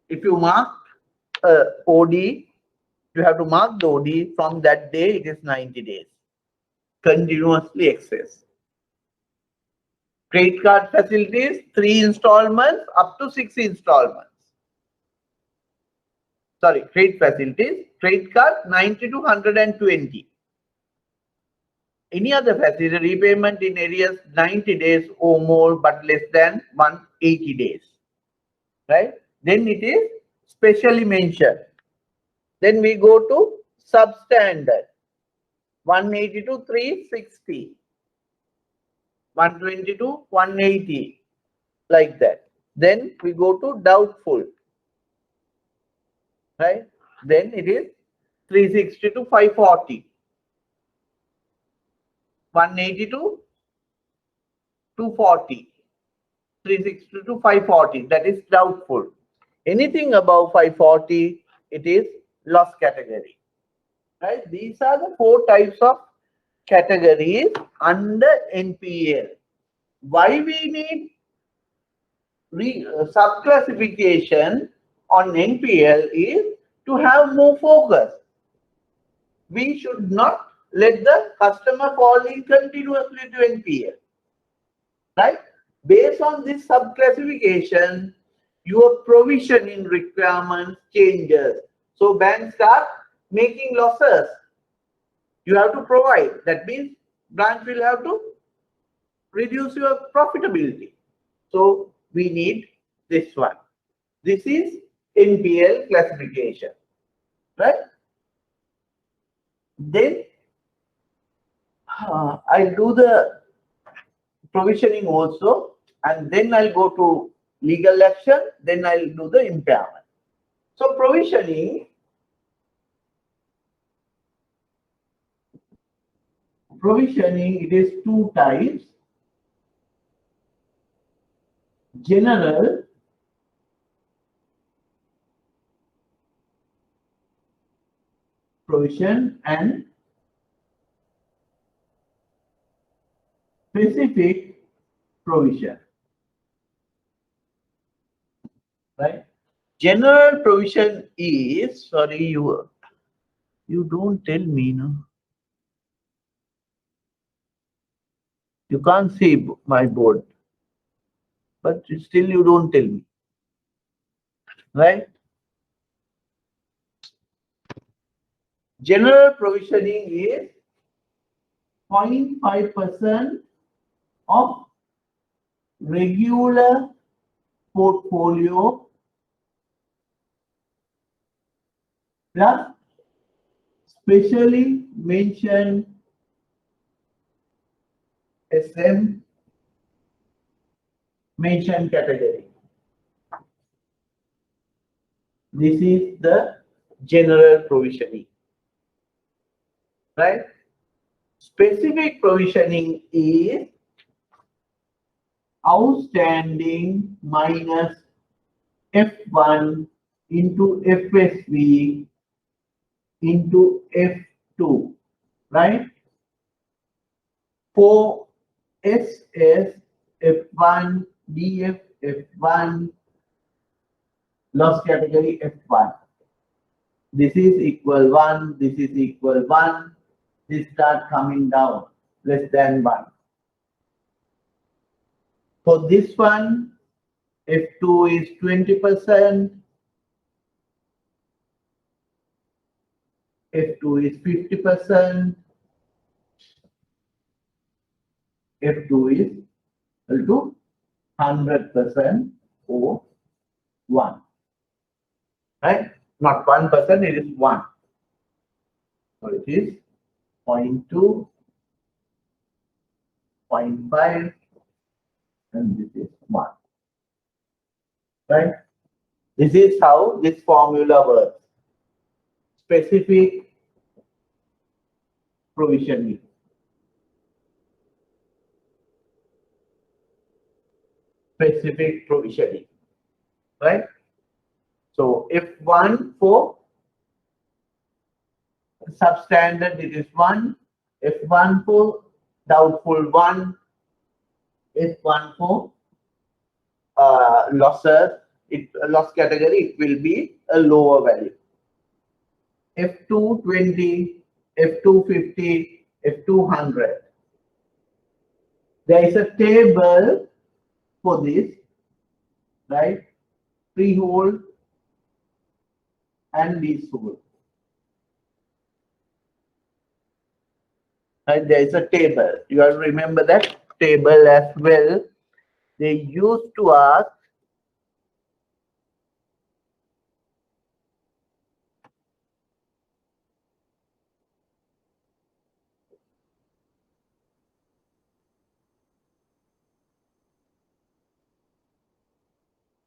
if you mark OD, you have to mark the OD. From that day, it is 90 days. Continuously excess. Credit card facilities, 3 installments up to 6 installments. Sorry, credit facilities, credit card 90 to 120. Any other facility, repayment in arrears 90 days or more but less than 180 days. Right? Then it is specially mentioned. Then we go to substandard. 180 to 360. 120 to 180. Like that. Then we go to doubtful. Right? Then it is 360 to 540. 180 to 240. 360 to 540. That is doubtful. Anything above 540, it is loss category. Right? These are the 4 types of categories under NPL. Why we need subclassification on NPL is to have more focus. We should not let the customer fall in continuously to NPL. Right? Based on this subclassification, your provisioning requirements changes. So banks start making losses. You have to provide. That means branch will have to reduce your profitability. So we need this one. This is NPL classification. Right? Then I'll do the provisioning also, and then I'll go to legal action, then I'll do the impairment. So provisioning, it is 2 types. General provision and specific provision. Right? General provision is, sorry, you don't tell me, no? You can't see my board, but still you don't tell me. Right? General provisioning is 0.5% of regular portfolio plus specially mentioned SM mentioned category. This is the general provisioning. Right? Specific provisioning is outstanding minus F1 into FSV into F2, right? For SS, F1, DF, F1, loss category F1. This is equal 1, this is equal 1, this start coming down, less than 1. For this one, F2 is 20%, F2 is 50%, F2 is equal to 100% or 1. Right? Not 1%, it is 1. So it is 0.2, 0.5, and this is 1. Right? This is how this formula works. Specific provisioning. Specific provisioning, right? So F1 for substandard, it is 1. F1 for doubtful 1. F1 for losses, loss category, it will be a lower value. F220, F250, F200. There is a table for this, right? Freehold and leasehold. Right? There is a table. You have to remember that table as well. They used to ask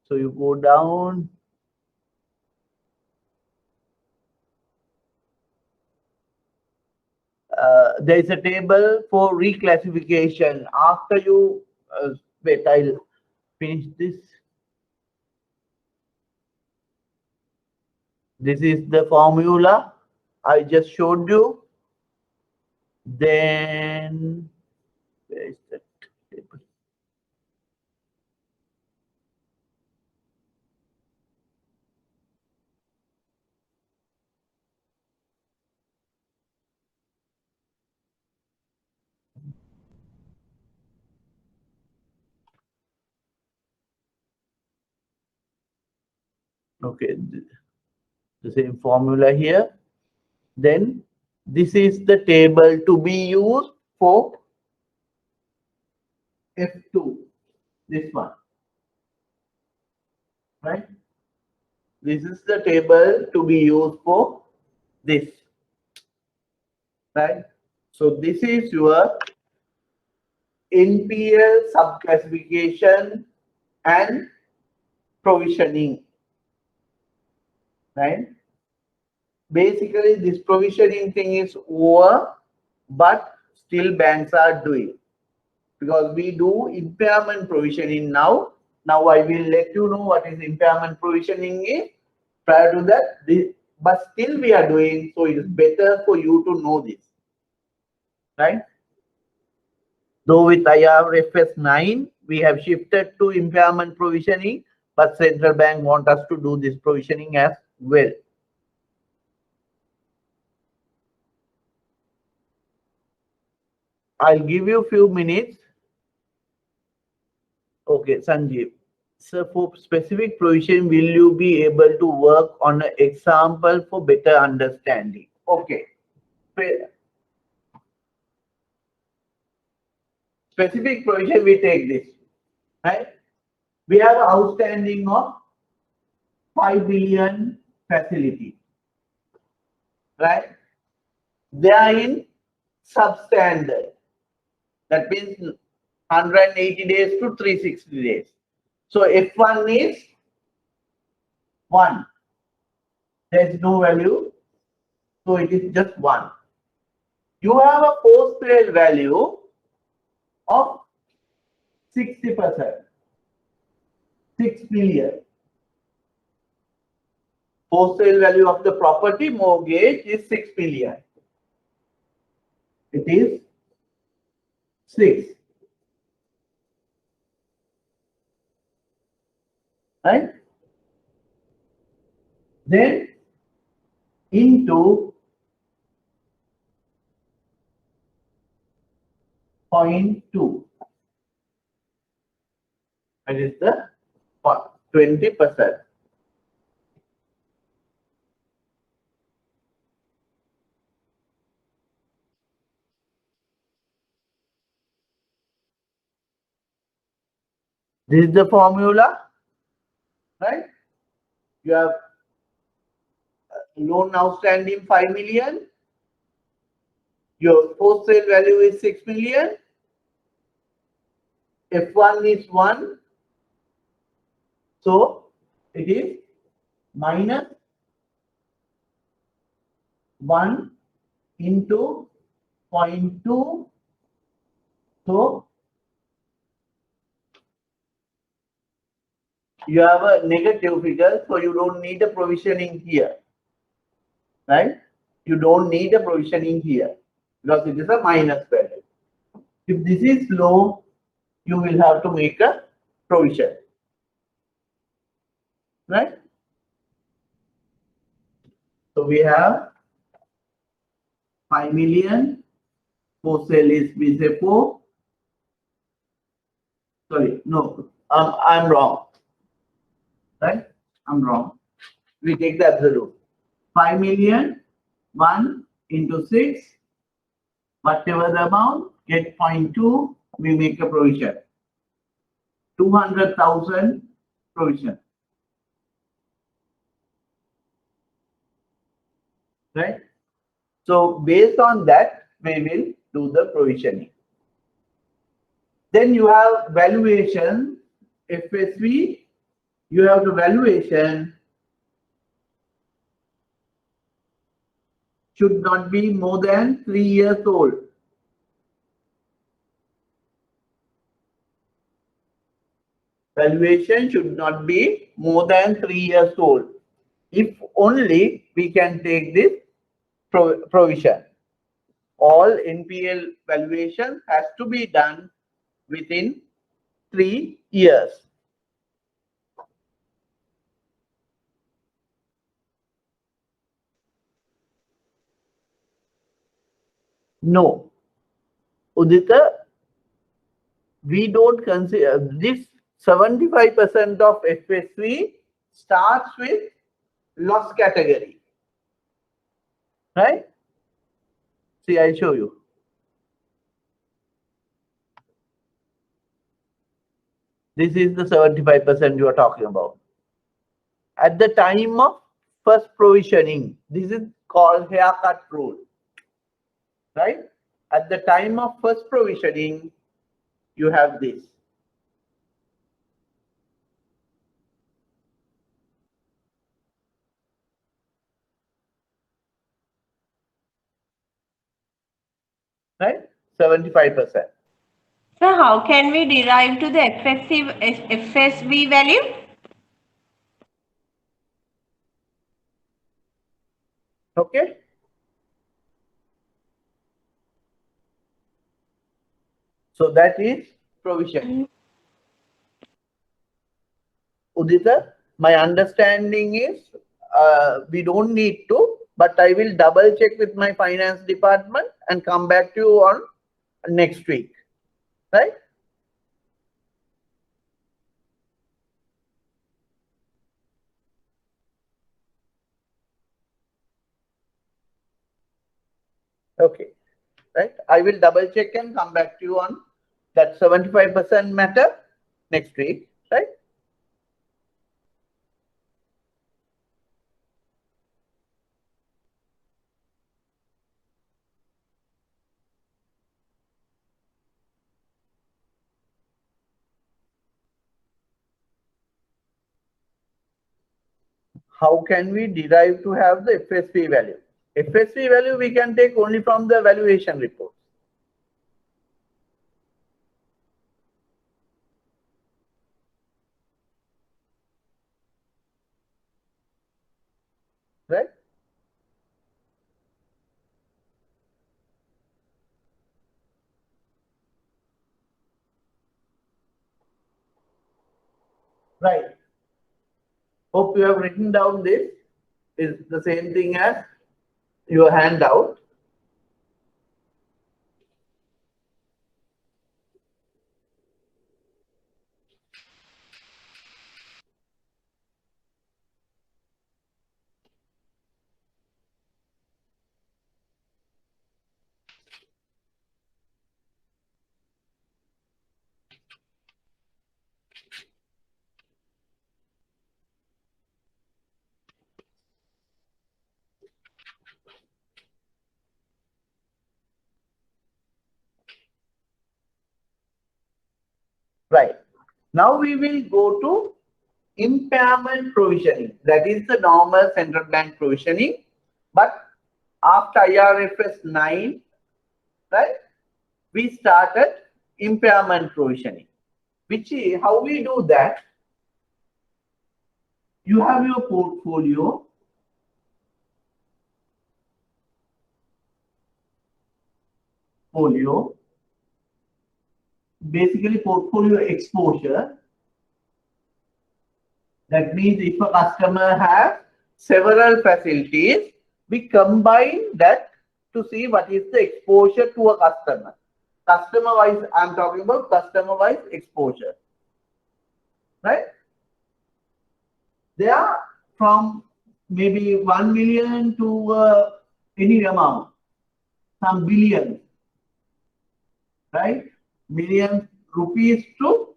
so you go down. There is a table for reclassification. After you wait, I'll finish this. This is the formula I just showed you. Then where is that table? Okay, the same formula here. Then this is the table to be used for F2, this one, right? This is the table to be used for this, right? So this is your NPL subclassification and provisioning, right? Basically, this provisioning thing is over, but still banks are doing, because we do impairment provisioning now. Now I will let you know what is impairment provisioning is. Prior to that, but still we are doing, so it is better for you to know this, right? Though with IFRS 9, we have shifted to impairment provisioning, but central bank want us to do this provisioning as well. I'll give you a few minutes. Okay, Sanjeev. So for specific provision, will you be able to work on an example for better understanding? Okay. Specific provision, we take this, right? We have outstanding of 5 billion facility, right? They are in substandard. That means 180 days to 360 days. So F1 is 1. There is no value. So it is just 1. You have a post sale value of 60%. 6 million. Post sale value of the property mortgage is 6 million. It is 6. Right? Then into 0.2. That is the 20%. This is the formula, right? You have loan outstanding 5 million. Your post sale value is 6 million. F1 is 1. So it is minus 1 into 0.2. So you have a negative figure, so you don't need a provisioning here, right? You don't need a provisioning here because it is a minus value. If this is low, you will have to make a provision, right? So we have 5 million for sale is B04. Sorry, no, I'm wrong, right? I'm wrong. We take the absolute. 5 million, 1 into 6, whatever the amount, get 0.2, we make a provision. 200,000 provision. Right? So based on that, we will do the provisioning. Then you have valuation, FSV, you have the valuation should not be more than 3 years old. Valuation should not be more than 3 years old. If only we can take this provision. All NPL valuation has to be done within 3 years. No, Udita, we don't consider this 75% of FSV starts with loss category, right? See, I'll show you. This is the 75% you are talking about. At the time of first provisioning, this is called haircut rule, right? At the time of first provisioning, you have this. Right? 75%. So how can we derive to the FSV value? Okay. So that is provision. Udita, my understanding is we don't need to, but I will double check with my finance department and come back to you on next week, right? Okay, right. I will double check and come back to you on that 75% matter next week, right? How can we derive to have the FSV value? FSV value we can take only from the valuation report. Right? Right. Hope you have written down this. Is the same thing as your handout. Right. Now we will go to impairment provisioning. That is the normal central bank provisioning. But after IRFS 9, right? We started impairment provisioning, which is how we do that. You have your portfolio. Basically portfolio exposure. That means if a customer has several facilities, we combine that to see what is the exposure to a customer. Customer wise, I'm talking about customer wise exposure, right? They are from maybe 1 million to any amount, some billions, right? Millions rupees to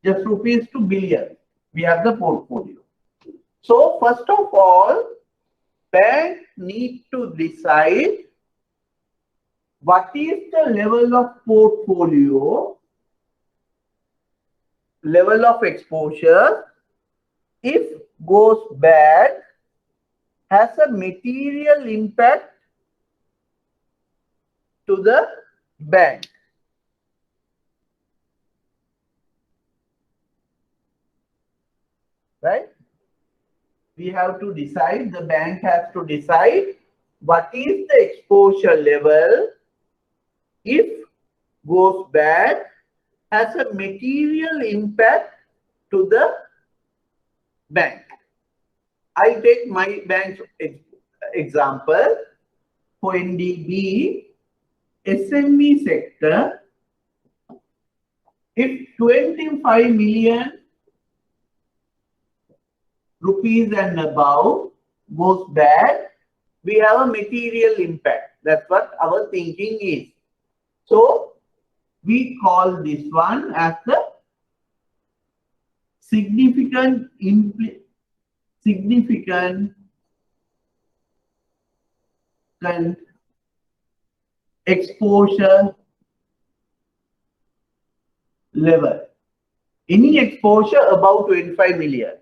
just rupees to billions. We have the portfolio. So first of all, bank need to decide what is the level of portfolio, level of exposure, if goes bad, has a material impact to the bank. Right? We have to decide, the bank has to decide what is the exposure level, if goes bad, has a material impact to the bank. I take my bank's example. For NDB, SME sector, if 25 million rupees and above goes bad, we have a material impact. That's what our thinking is. So we call this one as the significant exposure level. Any exposure above 25 million,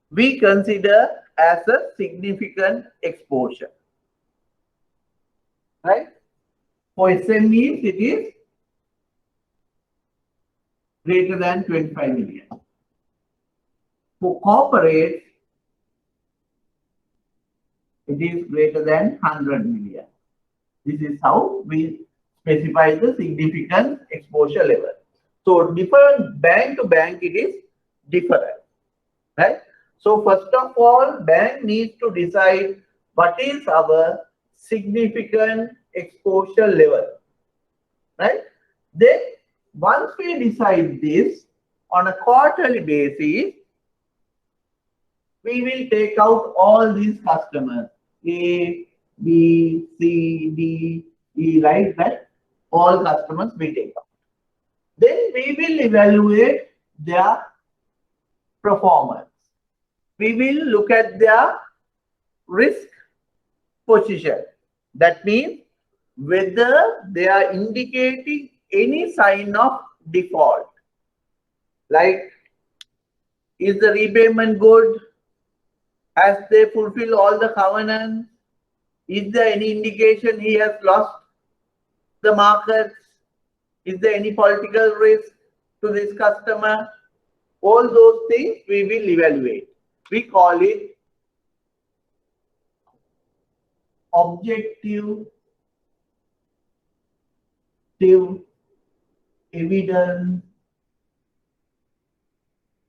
we consider as a significant exposure. Right? For SMEs, it is greater than 25 million. For corporates, it is greater than 100 million. This is how we specify the significant exposure level. So different bank to bank, it is different. Right? So first of all, bank needs to decide what is our significant exposure level. Right? Then once we decide this on a quarterly basis, we will take out all these customers, A, B, C, D, E, right? That all customers we take out. Then we will evaluate their performance. We will look at their risk position. That means whether they are indicating any sign of default. Like, is the repayment good? Has they fulfilled all the covenants? Is there any indication he has lost the markets? Is there any political risk to this customer? All those things we will evaluate. We call it objective evidence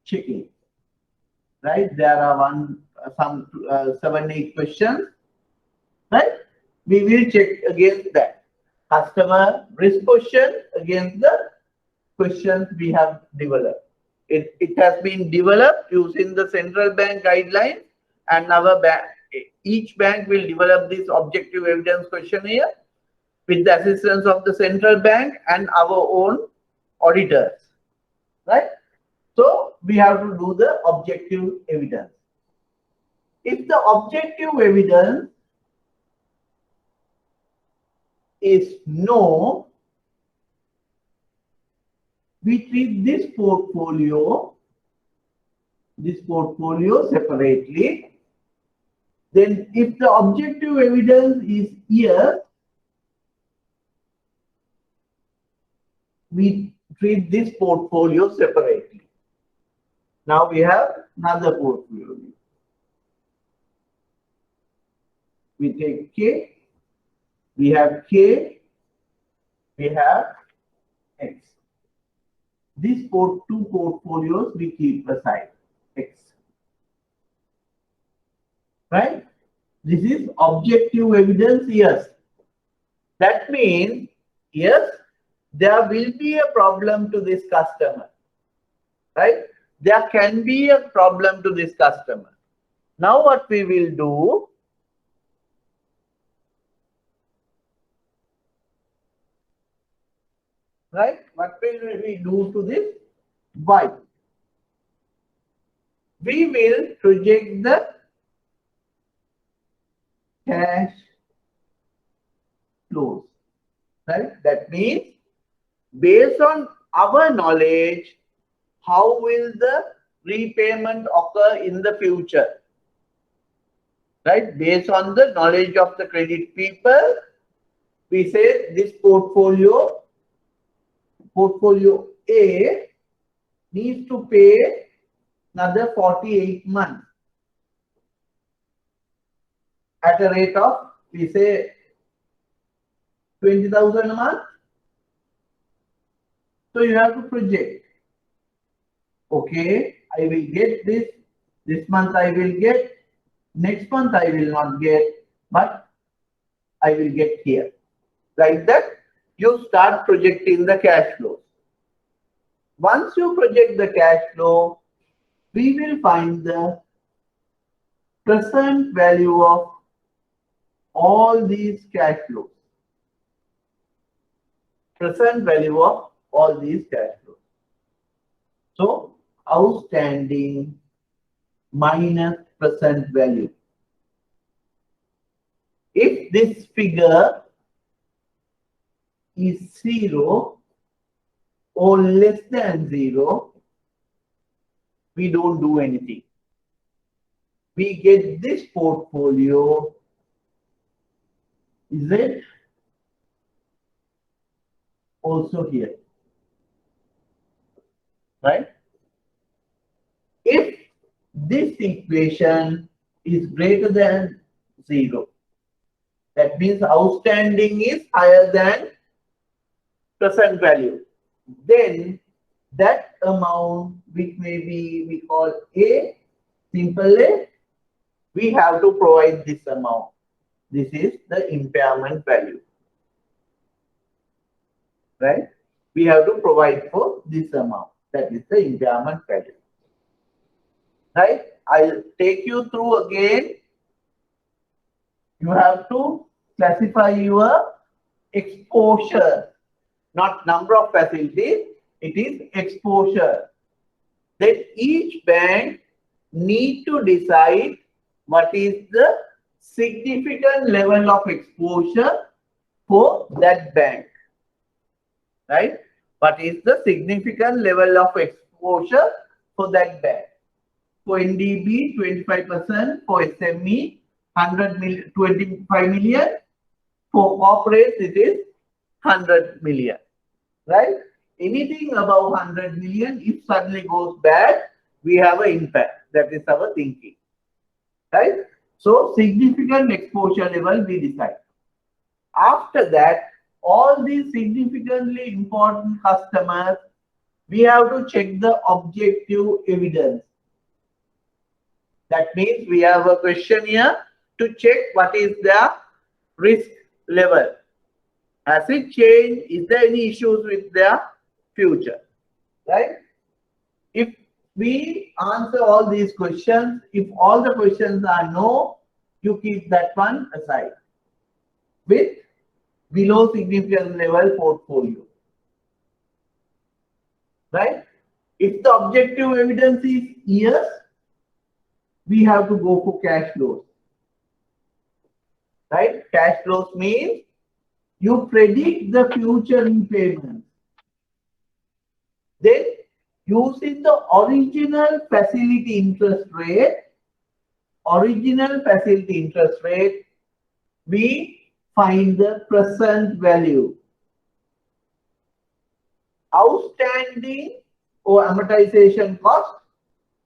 checking. Right? There are some 7-8 questions. Right? We will check against that. Customer risk question against the questions we have developed. It has been developed using the central bank guidelines, and our bank, each bank will develop this objective evidence questionnaire with the assistance of the central bank and our own auditors. Right? So we have to do the objective evidence. If the objective evidence is no, we treat this portfolio separately. Then if the objective evidence is yes, we treat this portfolio separately. Now we have another portfolio. We take K, we have K, we have X. These two portfolios we keep aside, X. Right? This is objective evidence, yes. That means, yes, there will be a problem to this customer. Right? There can be a problem to this customer. Now what we will do, right? What will we do to this Y? We will project the cash flows, right? That means based on our knowledge, how will the repayment occur in the future, right? Based on the knowledge of the credit people, we say this portfolio A needs to pay another 48 months at a rate of, we say, 20,000 a month. So you have to project. Okay, I will get this month I will get, next month I will not get, but I will get here. Like that, you start projecting the cash flow. Once you project the cash flow, we will find the present value of all these cash flows. Present value of all these cash flows. So, outstanding minus present value. If this figure is 0 or less than 0, we don't do anything. We get this portfolio, is it also here, right? If this equation is greater than 0, that means outstanding is higher than present value, then that amount, which may be we call A, simple A, we have to provide this amount. This is the impairment value, right? We have to provide for this amount. That is the impairment value, right? I'll take you through again. You have to classify your exposure, not number of facilities, it is exposure. Then each bank need to decide what is the significant level of exposure for that bank, right? What is the significant level of exposure for that bank? For NDB, 25%, for SME, 25 million, for corporates, it is 100 million, right? Anything above 100 million, if suddenly goes bad, we have an impact. That is our thinking, right? So, significant exposure level we decide. After that, all these significantly important customers, we have to check the objective evidence. That means we have a question here to check what is their risk level. Has it changed? Is there any issues with their future? Right? If we answer all these questions, if all the questions are no, you keep that one aside with below significant level portfolio. Right? If the objective evidence is yes, we have to go for cash flows. Right? Cash flows means you predict the future repayments. Then, using the original facility interest rate, we find the present value. outstanding or amortization cost,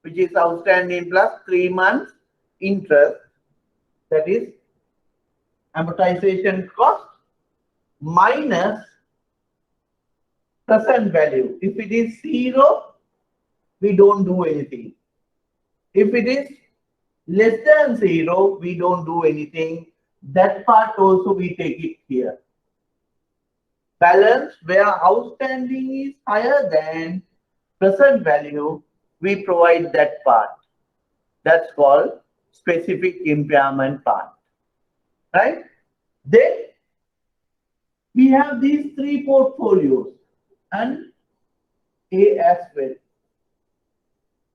which is outstanding plus 3 months interest, that is amortization cost minus present value. If it is 0, we don't do anything. If it is less than 0, we don't do anything. That part also we take it here. Balance where outstanding is higher than present value, we provide that part. That's called specific impairment part. Right? Then we have these 3 portfolios and A as well.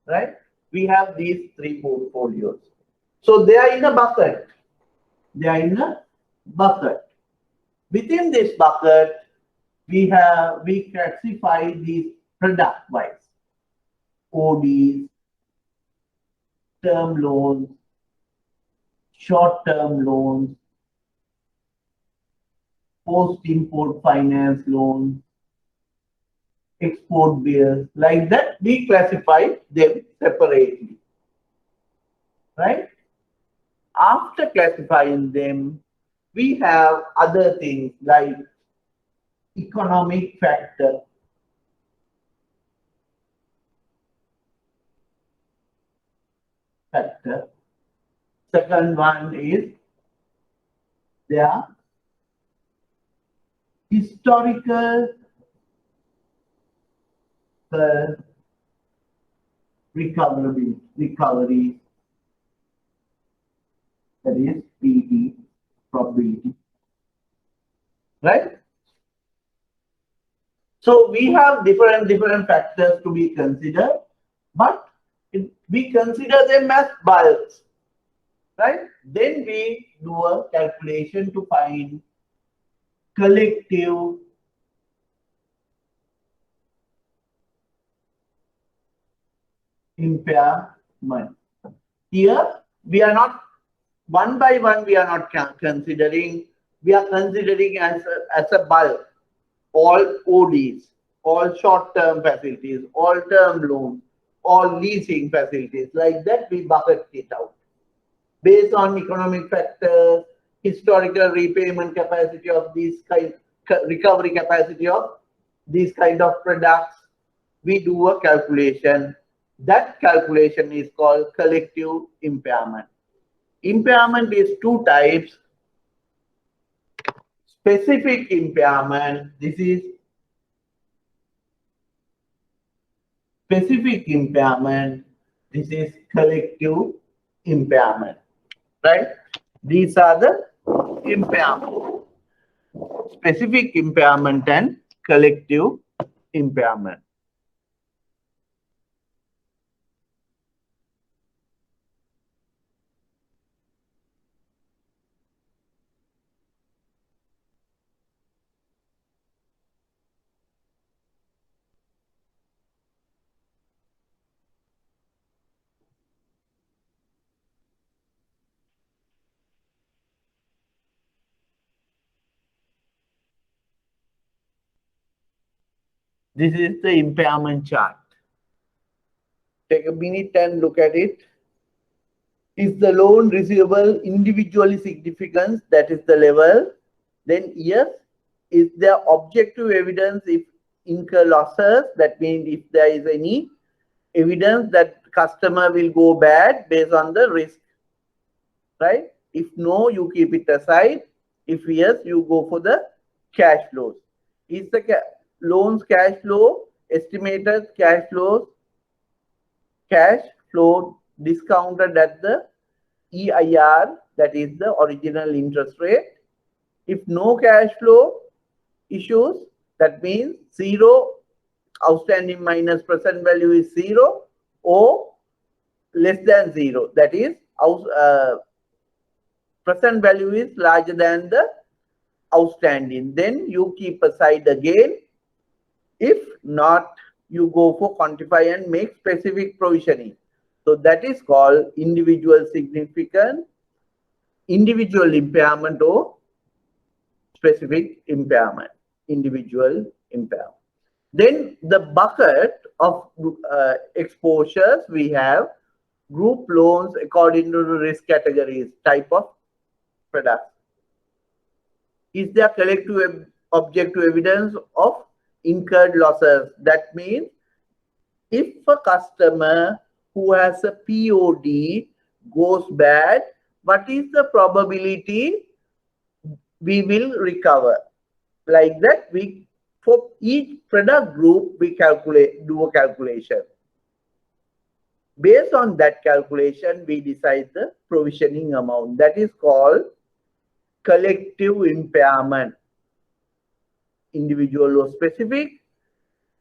Right? We have these 3 portfolios. So they are in a bucket. They are in a bucket. Within this bucket, we classify these product wise. ODs, term loans, short-term loans, post-import finance loans, export bills, like that we classify them separately. Right? After classifying them, we have other things like economic factor. Second one is their historical recovery, that is PD, probability. Right? So we have different factors to be considered, but we consider them as bulks. Right? Then we do a calculation to find collective impairment. Here we are not one by one, we are not considering, we are considering as a bulk all ODs, all short-term facilities, all term loans, all leasing facilities. Like that we bucket it out based on economic factors, historical repayment capacity of these kind, recovery capacity of these kind of products. We do a calculation. That calculation is called collective impairment. Impairment is 2 types. Specific impairment, this is specific impairment, this is collective impairment. Right? These are the impairment. Specific impairment and collective impairment. This is the impairment chart. Take a minute and look at it. Is the loan receivable individually significant? That is the level. Then yes. Is there objective evidence if incur losses? That means if there is any evidence that customer will go bad based on the risk. Right? If no, you keep it aside. If yes, you go for the cash flows. Is the loans cash flow, estimated cash flow discounted at the EIR, that is the original interest rate. If no cash flow issues, that means 0, outstanding minus present value is 0 or less than 0. That is present value is larger than the outstanding. Then you keep aside again. If not, you go for quantify and make specific provisioning. So that is called individual impairment or specific impairment, individual impairment. Then the bucket of exposures, we have group loans according to the risk categories, type of products. Is there collective objective evidence of incurred losses? That means if a customer who has a POD goes bad, what is the probability we will recover? Like that, for each product group, we do a calculation. Based on that calculation, we decide the provisioning amount. That is called collective impairment. Individual or specific,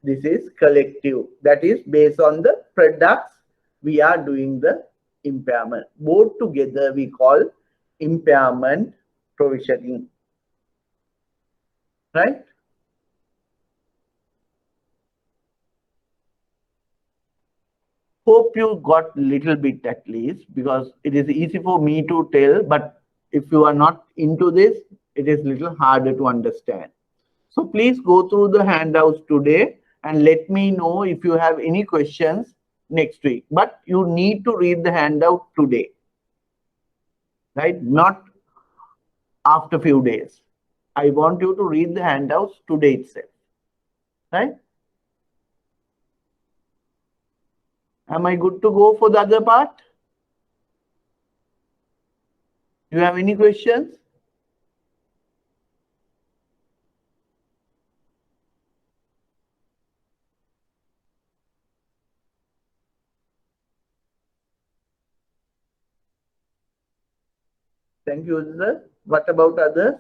this is collective. That is based on the products we are doing the impairment. Both together we call impairment provisioning. Right? Hope you got little bit at least, because it is easy for me to tell, but if you are not into this, it is little harder to understand. So please go through the handouts today and let me know if you have any questions next week. But you need to read the handout today, right? Not after few days. I want you to read the handouts today itself, right? Am I good to go for the other part? Do you have any questions? Thank you, sir. What about others?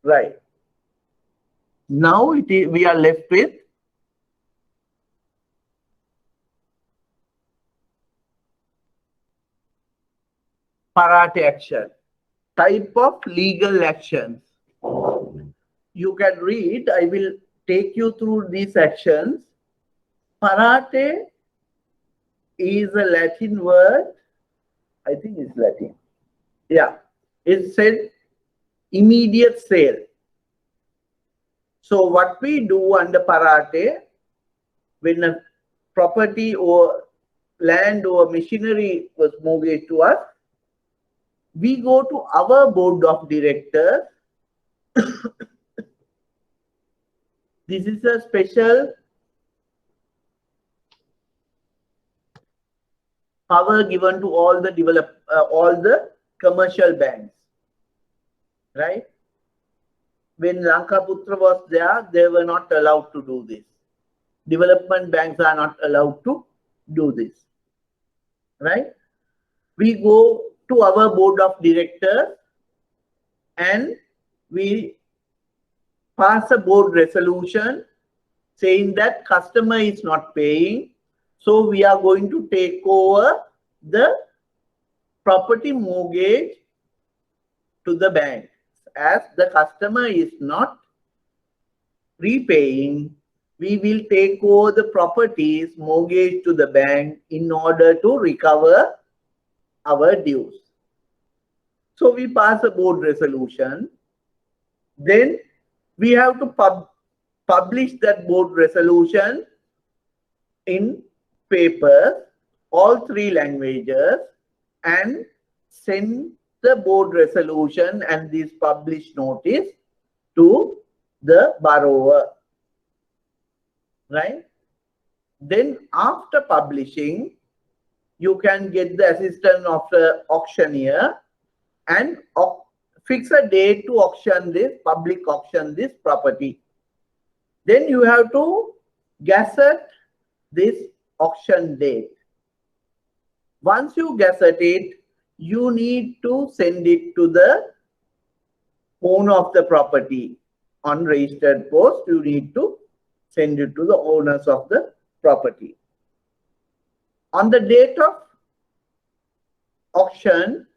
Right. Now we are left with parate action, type of legal actions. You can read, I will take you through these actions. Parate is a Latin word. I think it's Latin. Yeah. It said immediate sale. So what we do under parate, when a property or land or machinery was mortgaged to us, we go to our board of directors. This is a special power given to all the commercial banks, right? When Lankaputra was there, they were not allowed to do this. Development banks are not allowed to do this, right? We go to our board of directors and we pass a board resolution saying that customer is not paying, so we are going to take over the property mortgage to the bank. As the customer is not repaying, we will take over the properties mortgage to the bank in order to recover our dues. So we pass a board resolution. Then we have to publish that board resolution in paper, all 3 languages, and send the board resolution and this published notice to the borrower, right? Then after publishing, you can get the assistance of the auctioneer and fix a date to auction this, public auction this property. Then you have to gazette this auction date. Once you gazette it, you need to send it to the owner of the property. On registered post, you need to send it to the owners of the property. On the date of auction,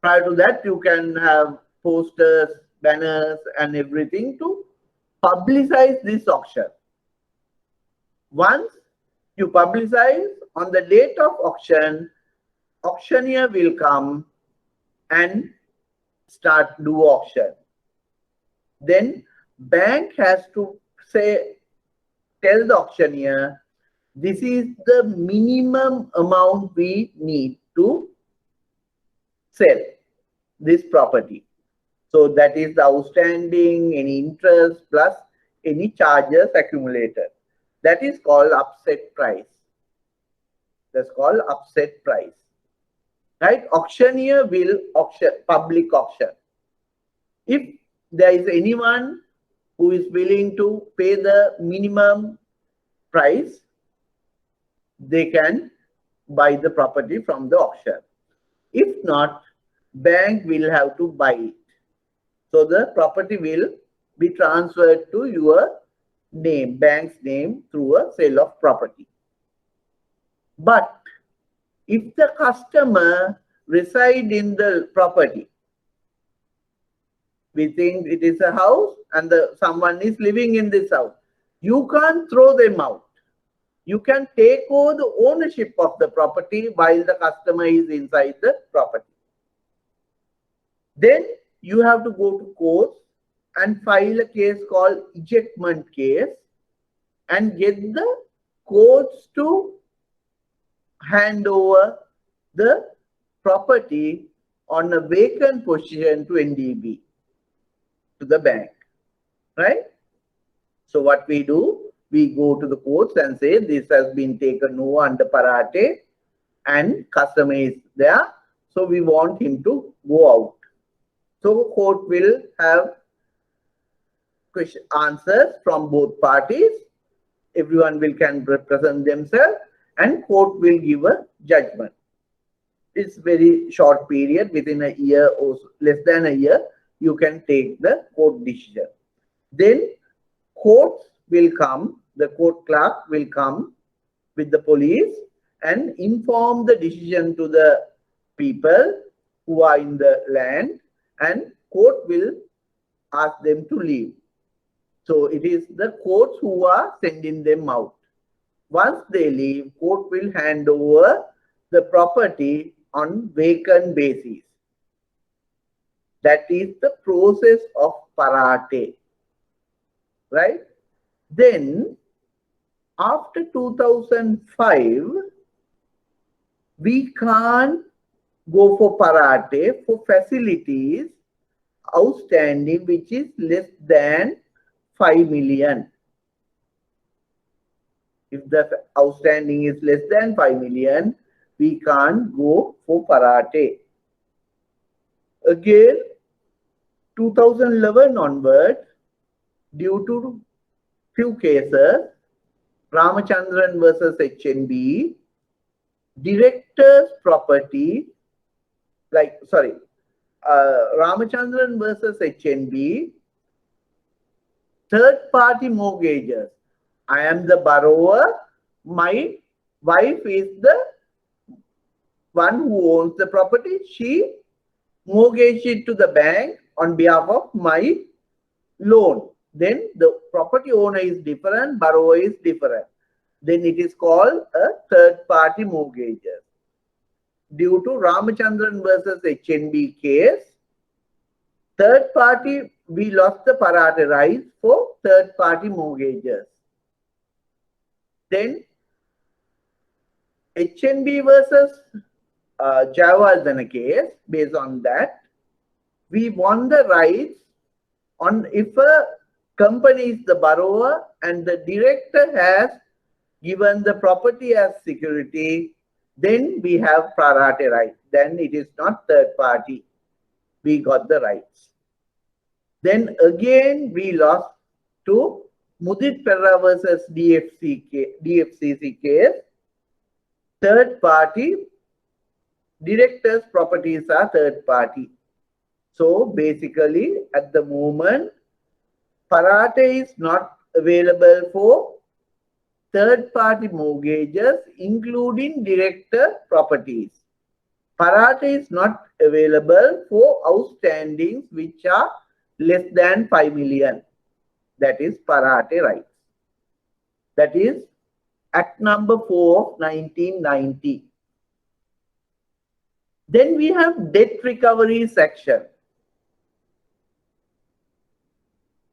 prior to that, you can have posters, banners, and everything to publicize this auction. Once you publicize, on the date of auction, auctioneer will come and do auction. Then bank has to tell the auctioneer, this is the minimum amount we need to sell this property. So that is the outstanding, any interest plus any charges accumulated. That is called upset price. That's called upset price. Right? Auctioneer will auction, public auction. If there is anyone who is willing to pay the minimum price, they can buy the property from the auction. If not, bank will have to buy it. So the property will be transferred to your name, bank's name, through a sale of property. But if the customer reside in the property, we think it is a house and someone is living in this house, you can't throw them out. You can take over the ownership of the property while the customer is inside the property. Then you have to go to court and file a case called ejectment case and get the courts to hand over the property on a vacant position to NDB, to the bank, right? So what we do, we go to the courts and say this has been taken over under parate and customer is there, so we want him to go out. So court will have answers from both parties. Everyone can represent themselves and court will give a judgment. It's very short period, within a year or less than a year, you can take the court decision. Then court will come, the court clerk will come with the police and inform the decision to the people who are in the land, and court will ask them to leave. So it is the courts who are sending them out. Once they leave, court will hand over the property on vacant basis. That is the process of parate, right? Then after 2005, we can't go for parate for facilities outstanding which is less than 5 million. If the outstanding is less than 5 million, we can't go for parate. Again, 2011 onward, due to few cases, Ramachandran versus HNB, director's property, Ramachandran versus HNB, third party mortgages. I am the borrower, my wife is the one who owns the property. She mortgaged it to the bank on behalf of my loan. Then the property owner is different, borrower is different. Then it is called a third party mortgages. Due to Ramachandran versus HNB case, third party, we lost the parate rights for third party mortgages. Then HNB versus Jayawardena case, based on that, we won the rights on if a company is the borrower and the director has given the property as security, then we have parate right. Then it is not third party. We got the rights. Then again we lost to Mudit Perra versus DFCC case. Third party, director's properties are third party. So basically at the moment, parate is not available for third party mortgages including director properties. Parate is not available for outstandings which are less than 5 million. That is parate rights. That is Act number 4 of 1990. Then we have debt recovery section.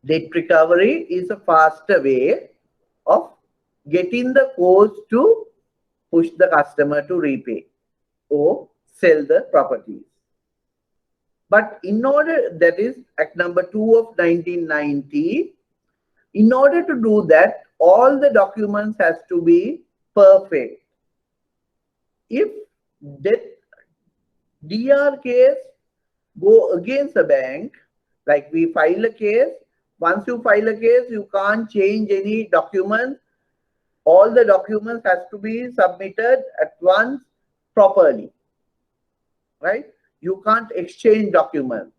Debt recovery is a faster way of getting the courts to push the customer to repay or sell the properties. But in order, that is Act number 2 of 1990, in order to do that, all the documents has to be perfect. If DR case go against the bank, like we file a case, once you file a case, you can't change any documents. All the documents has to be submitted at once properly, right? You can't exchange documents.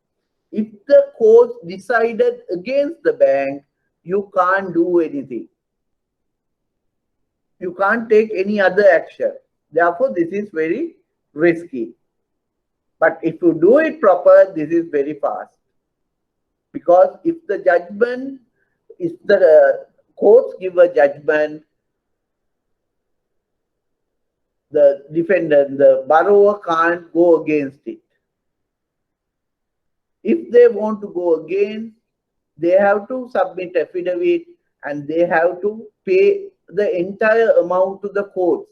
If the court decided against the bank, you can't do anything. You can't take any other action. Therefore, this is very risky. But if you do it proper, this is very fast. Because if the judgment, if the courts give a judgment, the defendant, the borrower can't go against it. If they want to go against, they have to submit affidavit and they have to pay the entire amount to the courts.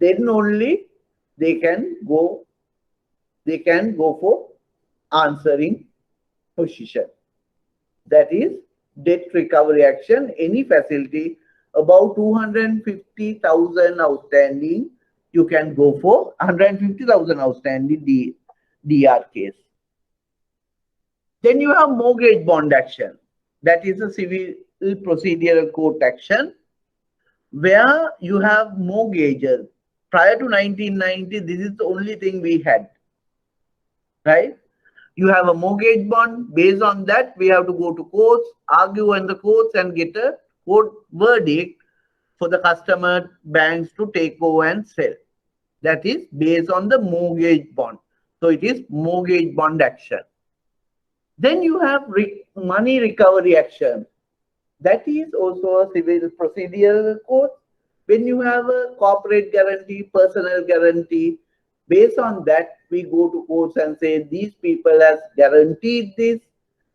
Then only they can go for answering position. That is debt recovery action. Any facility about 250,000 outstanding, you can go for 150,000 outstanding DR case. Then you have mortgage bond action. That is a civil procedural court action where you have mortgages. Prior to 1990, this is the only thing we had, right? You have a mortgage bond. Based on that, we have to go to courts, argue in the courts and get a court verdict for the customer banks to take over and sell. That is based on the mortgage bond. So it is mortgage bond action. Then you have money recovery action. That is also a civil procedural court. When you have a corporate guarantee, personal guarantee, based on that, we go to courts and say, these people has guaranteed this.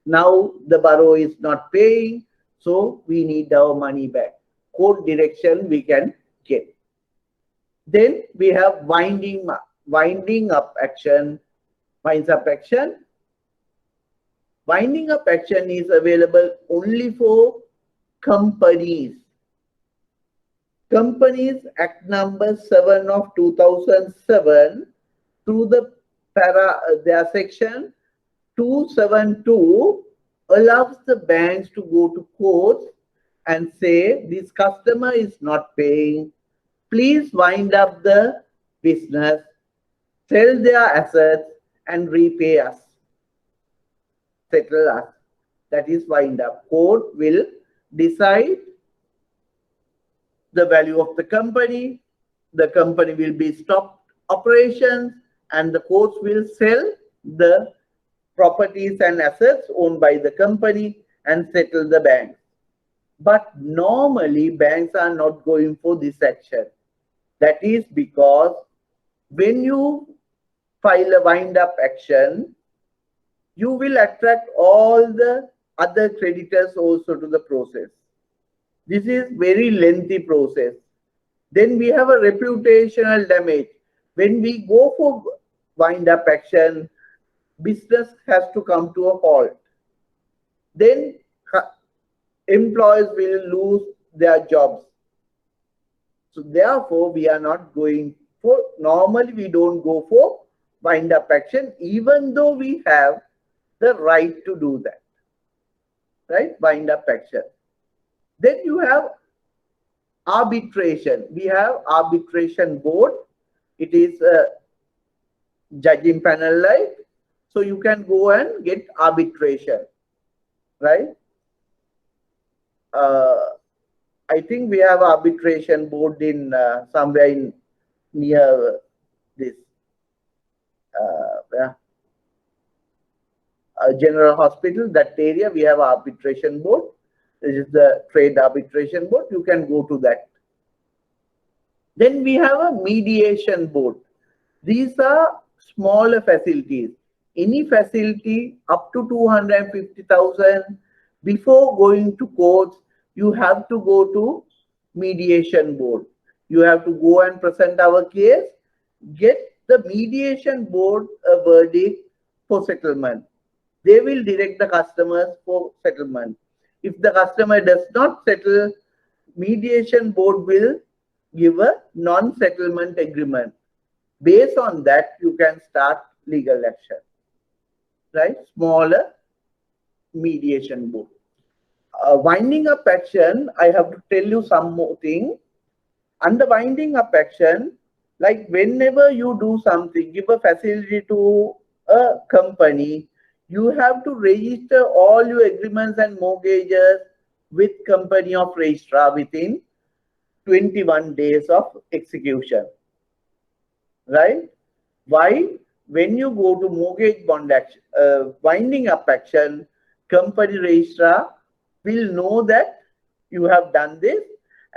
Now the borrower is not paying, so we need our money back. Court direction we can get. Then we have winding up action. Winds up action. Winding up action is available only for companies. Companies Act number 7 of 2007 through their section 272 allows the banks to go to courts and say this customer is not paying. Please wind up the business, sell their assets and repay us. Settle us. That is wind up. Court will decide the value of the company will be stopped operations, and the courts will sell the properties and assets owned by the company and settle the banks. But normally banks are not going for this action. That is because when you file a wind up action, you will attract all the other creditors also to the process. This is very lengthy process. Then we have a reputational damage. When we go for wind up action, business has to come to a halt. Then employees will lose their jobs. So therefore, we are not going for, normally we don't go for wind up action, even though we have the right to do that, right? Wind up action. Then you have arbitration. We have arbitration board. It is a judging panel like, so you can go and get arbitration, right? I think we have arbitration board in somewhere in near this General Hospital, that area we have arbitration board. This is the trade arbitration board. You can go to that. Then we have a mediation board. These are smaller facilities. Any facility up to 250,000, before going to courts, you have to go to Mediation Board. You have to go and present our case, get the Mediation Board a verdict for settlement. They will direct the customers for settlement. If the customer does not settle, Mediation Board will give a non-settlement agreement. Based on that, you can start legal action, right? Smaller Mediation Board. Winding up action, I have to tell you some more thing. Under winding up action, like whenever you do something, give a facility to a company, you have to register all your agreements and mortgages with company of registrar within 21 days of execution, right? Why? When you go to mortgage bond action, winding up action, company registrar will know that you have done this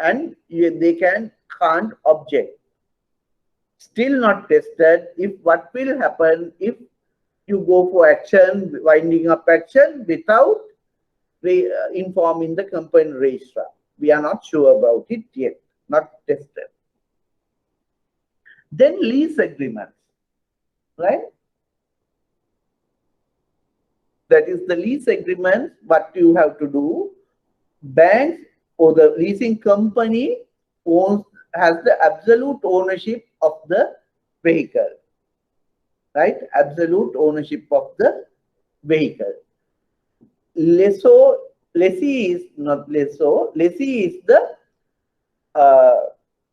and they can't object. Still not tested. If what will happen if you go for action, winding up action without informing the company registrar? We are not sure about it yet, not tested. Then lease agreements, right? That is the lease agreement. What you have to do, banks or the leasing company has the absolute ownership of the vehicle, right? Absolute ownership of the vehicle. Lessee is the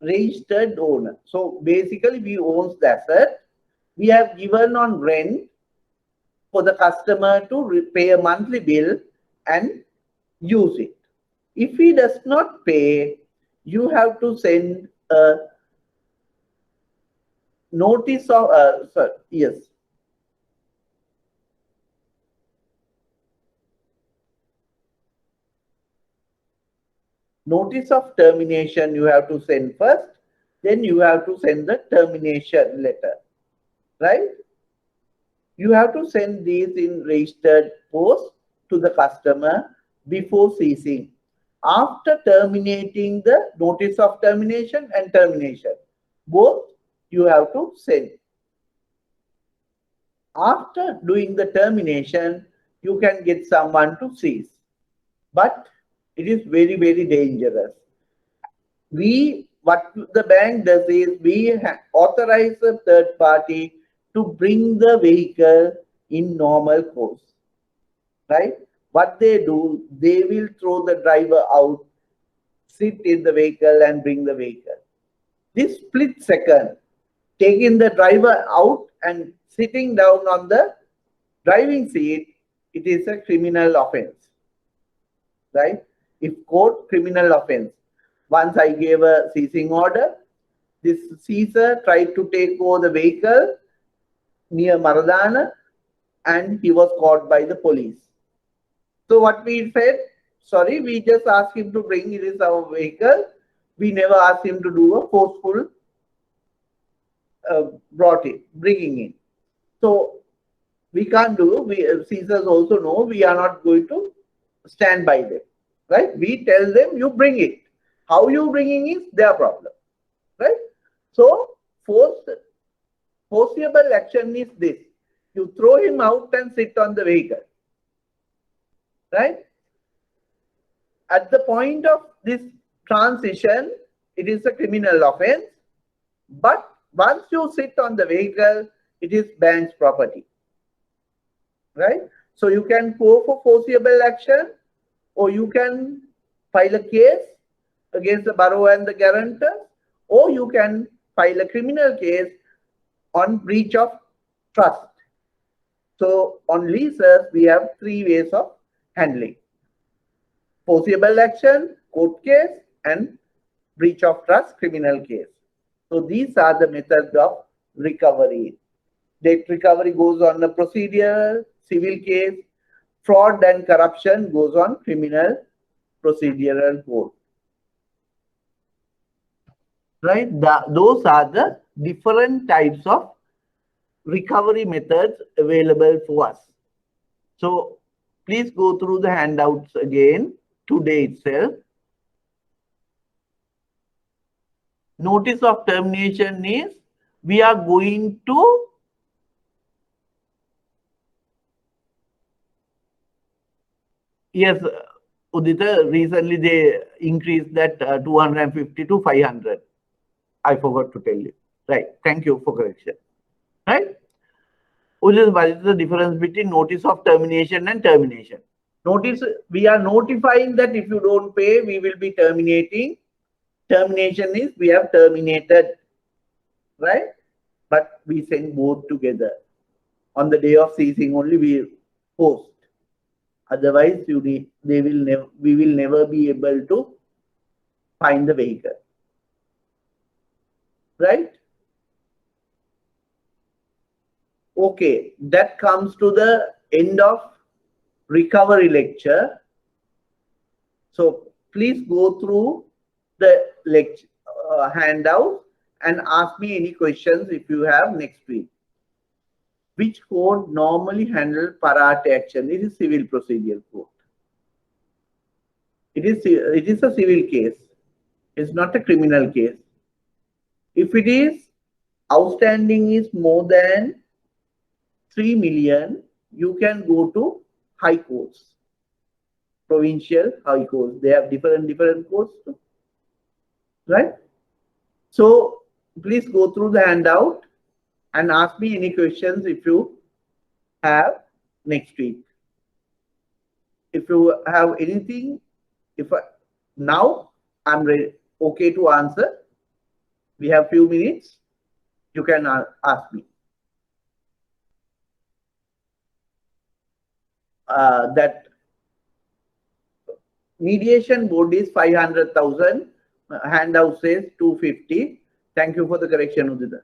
registered owner. So basically we own the asset. We have given on rent for the customer to pay a monthly bill and use it. If he does not pay, you have to send a notice of notice of termination you have to send first, then you have to send the termination letter, right? You have to send these in registered post to the customer before ceasing. After terminating the notice of termination and termination, both you have to send. After doing the termination, you can get someone to cease. But it is very, very dangerous. What the bank does is we authorize a third party to bring the vehicle in normal course, right? What they do, they will throw the driver out, sit in the vehicle and bring the vehicle. This split second, taking the driver out and sitting down on the driving seat, it is a criminal offense, right? If court, criminal offense. Once I gave a seizing order, this seizer tried to take over the vehicle near Maradana and he was caught by the police. So what we said, sorry, we just asked him to bring, it is our vehicle. We never asked him to do a forceful bringing in. So we can't do, seizers also know we are not going to stand by them, right? We tell them you bring it. How you bringing is their problem, right? So forcible action is this. You throw him out and sit on the vehicle, right? At the point of this transition, it is a criminal offense. But once you sit on the vehicle, it is bank's property, right? So you can go for forcible action, or you can file a case against the borrower and the guarantor, or you can file a criminal case on breach of trust. So on leases, we have 3 ways of handling: forcible action, court case, and breach of trust, criminal case. So these are the methods of recovery. Debt recovery goes on the procedural, civil case. Fraud and corruption goes on criminal procedural code. Right? Those are the different types of recovery methods available for us. So please go through the handouts again today itself. Notice of termination is we are going to yes, Udita, recently they increased that 250 to 500. I forgot to tell you. Right. Thank you for correction. Right. What is the difference between notice of termination and termination? Notice, we are notifying that if you don't pay, we will be terminating. Termination is we have terminated, right? But we send both together. On the day of ceasing only we post. Otherwise, we will never be able to find the vehicle, right? Okay, that comes to the end of recovery lecture. So please go through the lecture handout and ask me any questions if you have next week. Which code normally handles parate action? It is civil procedure code. It is a civil case. It's not a criminal case. If it is outstanding is more than 3 million, you can go to high courts, provincial high courts. They have different courts too, right? So please go through the handout and ask me any questions if you have next week. If you have anything, now I'm ready, okay to answer. We have few minutes. You can ask me. That mediation board is 500,000. Handout says 250. Thank you for the correction, Udita.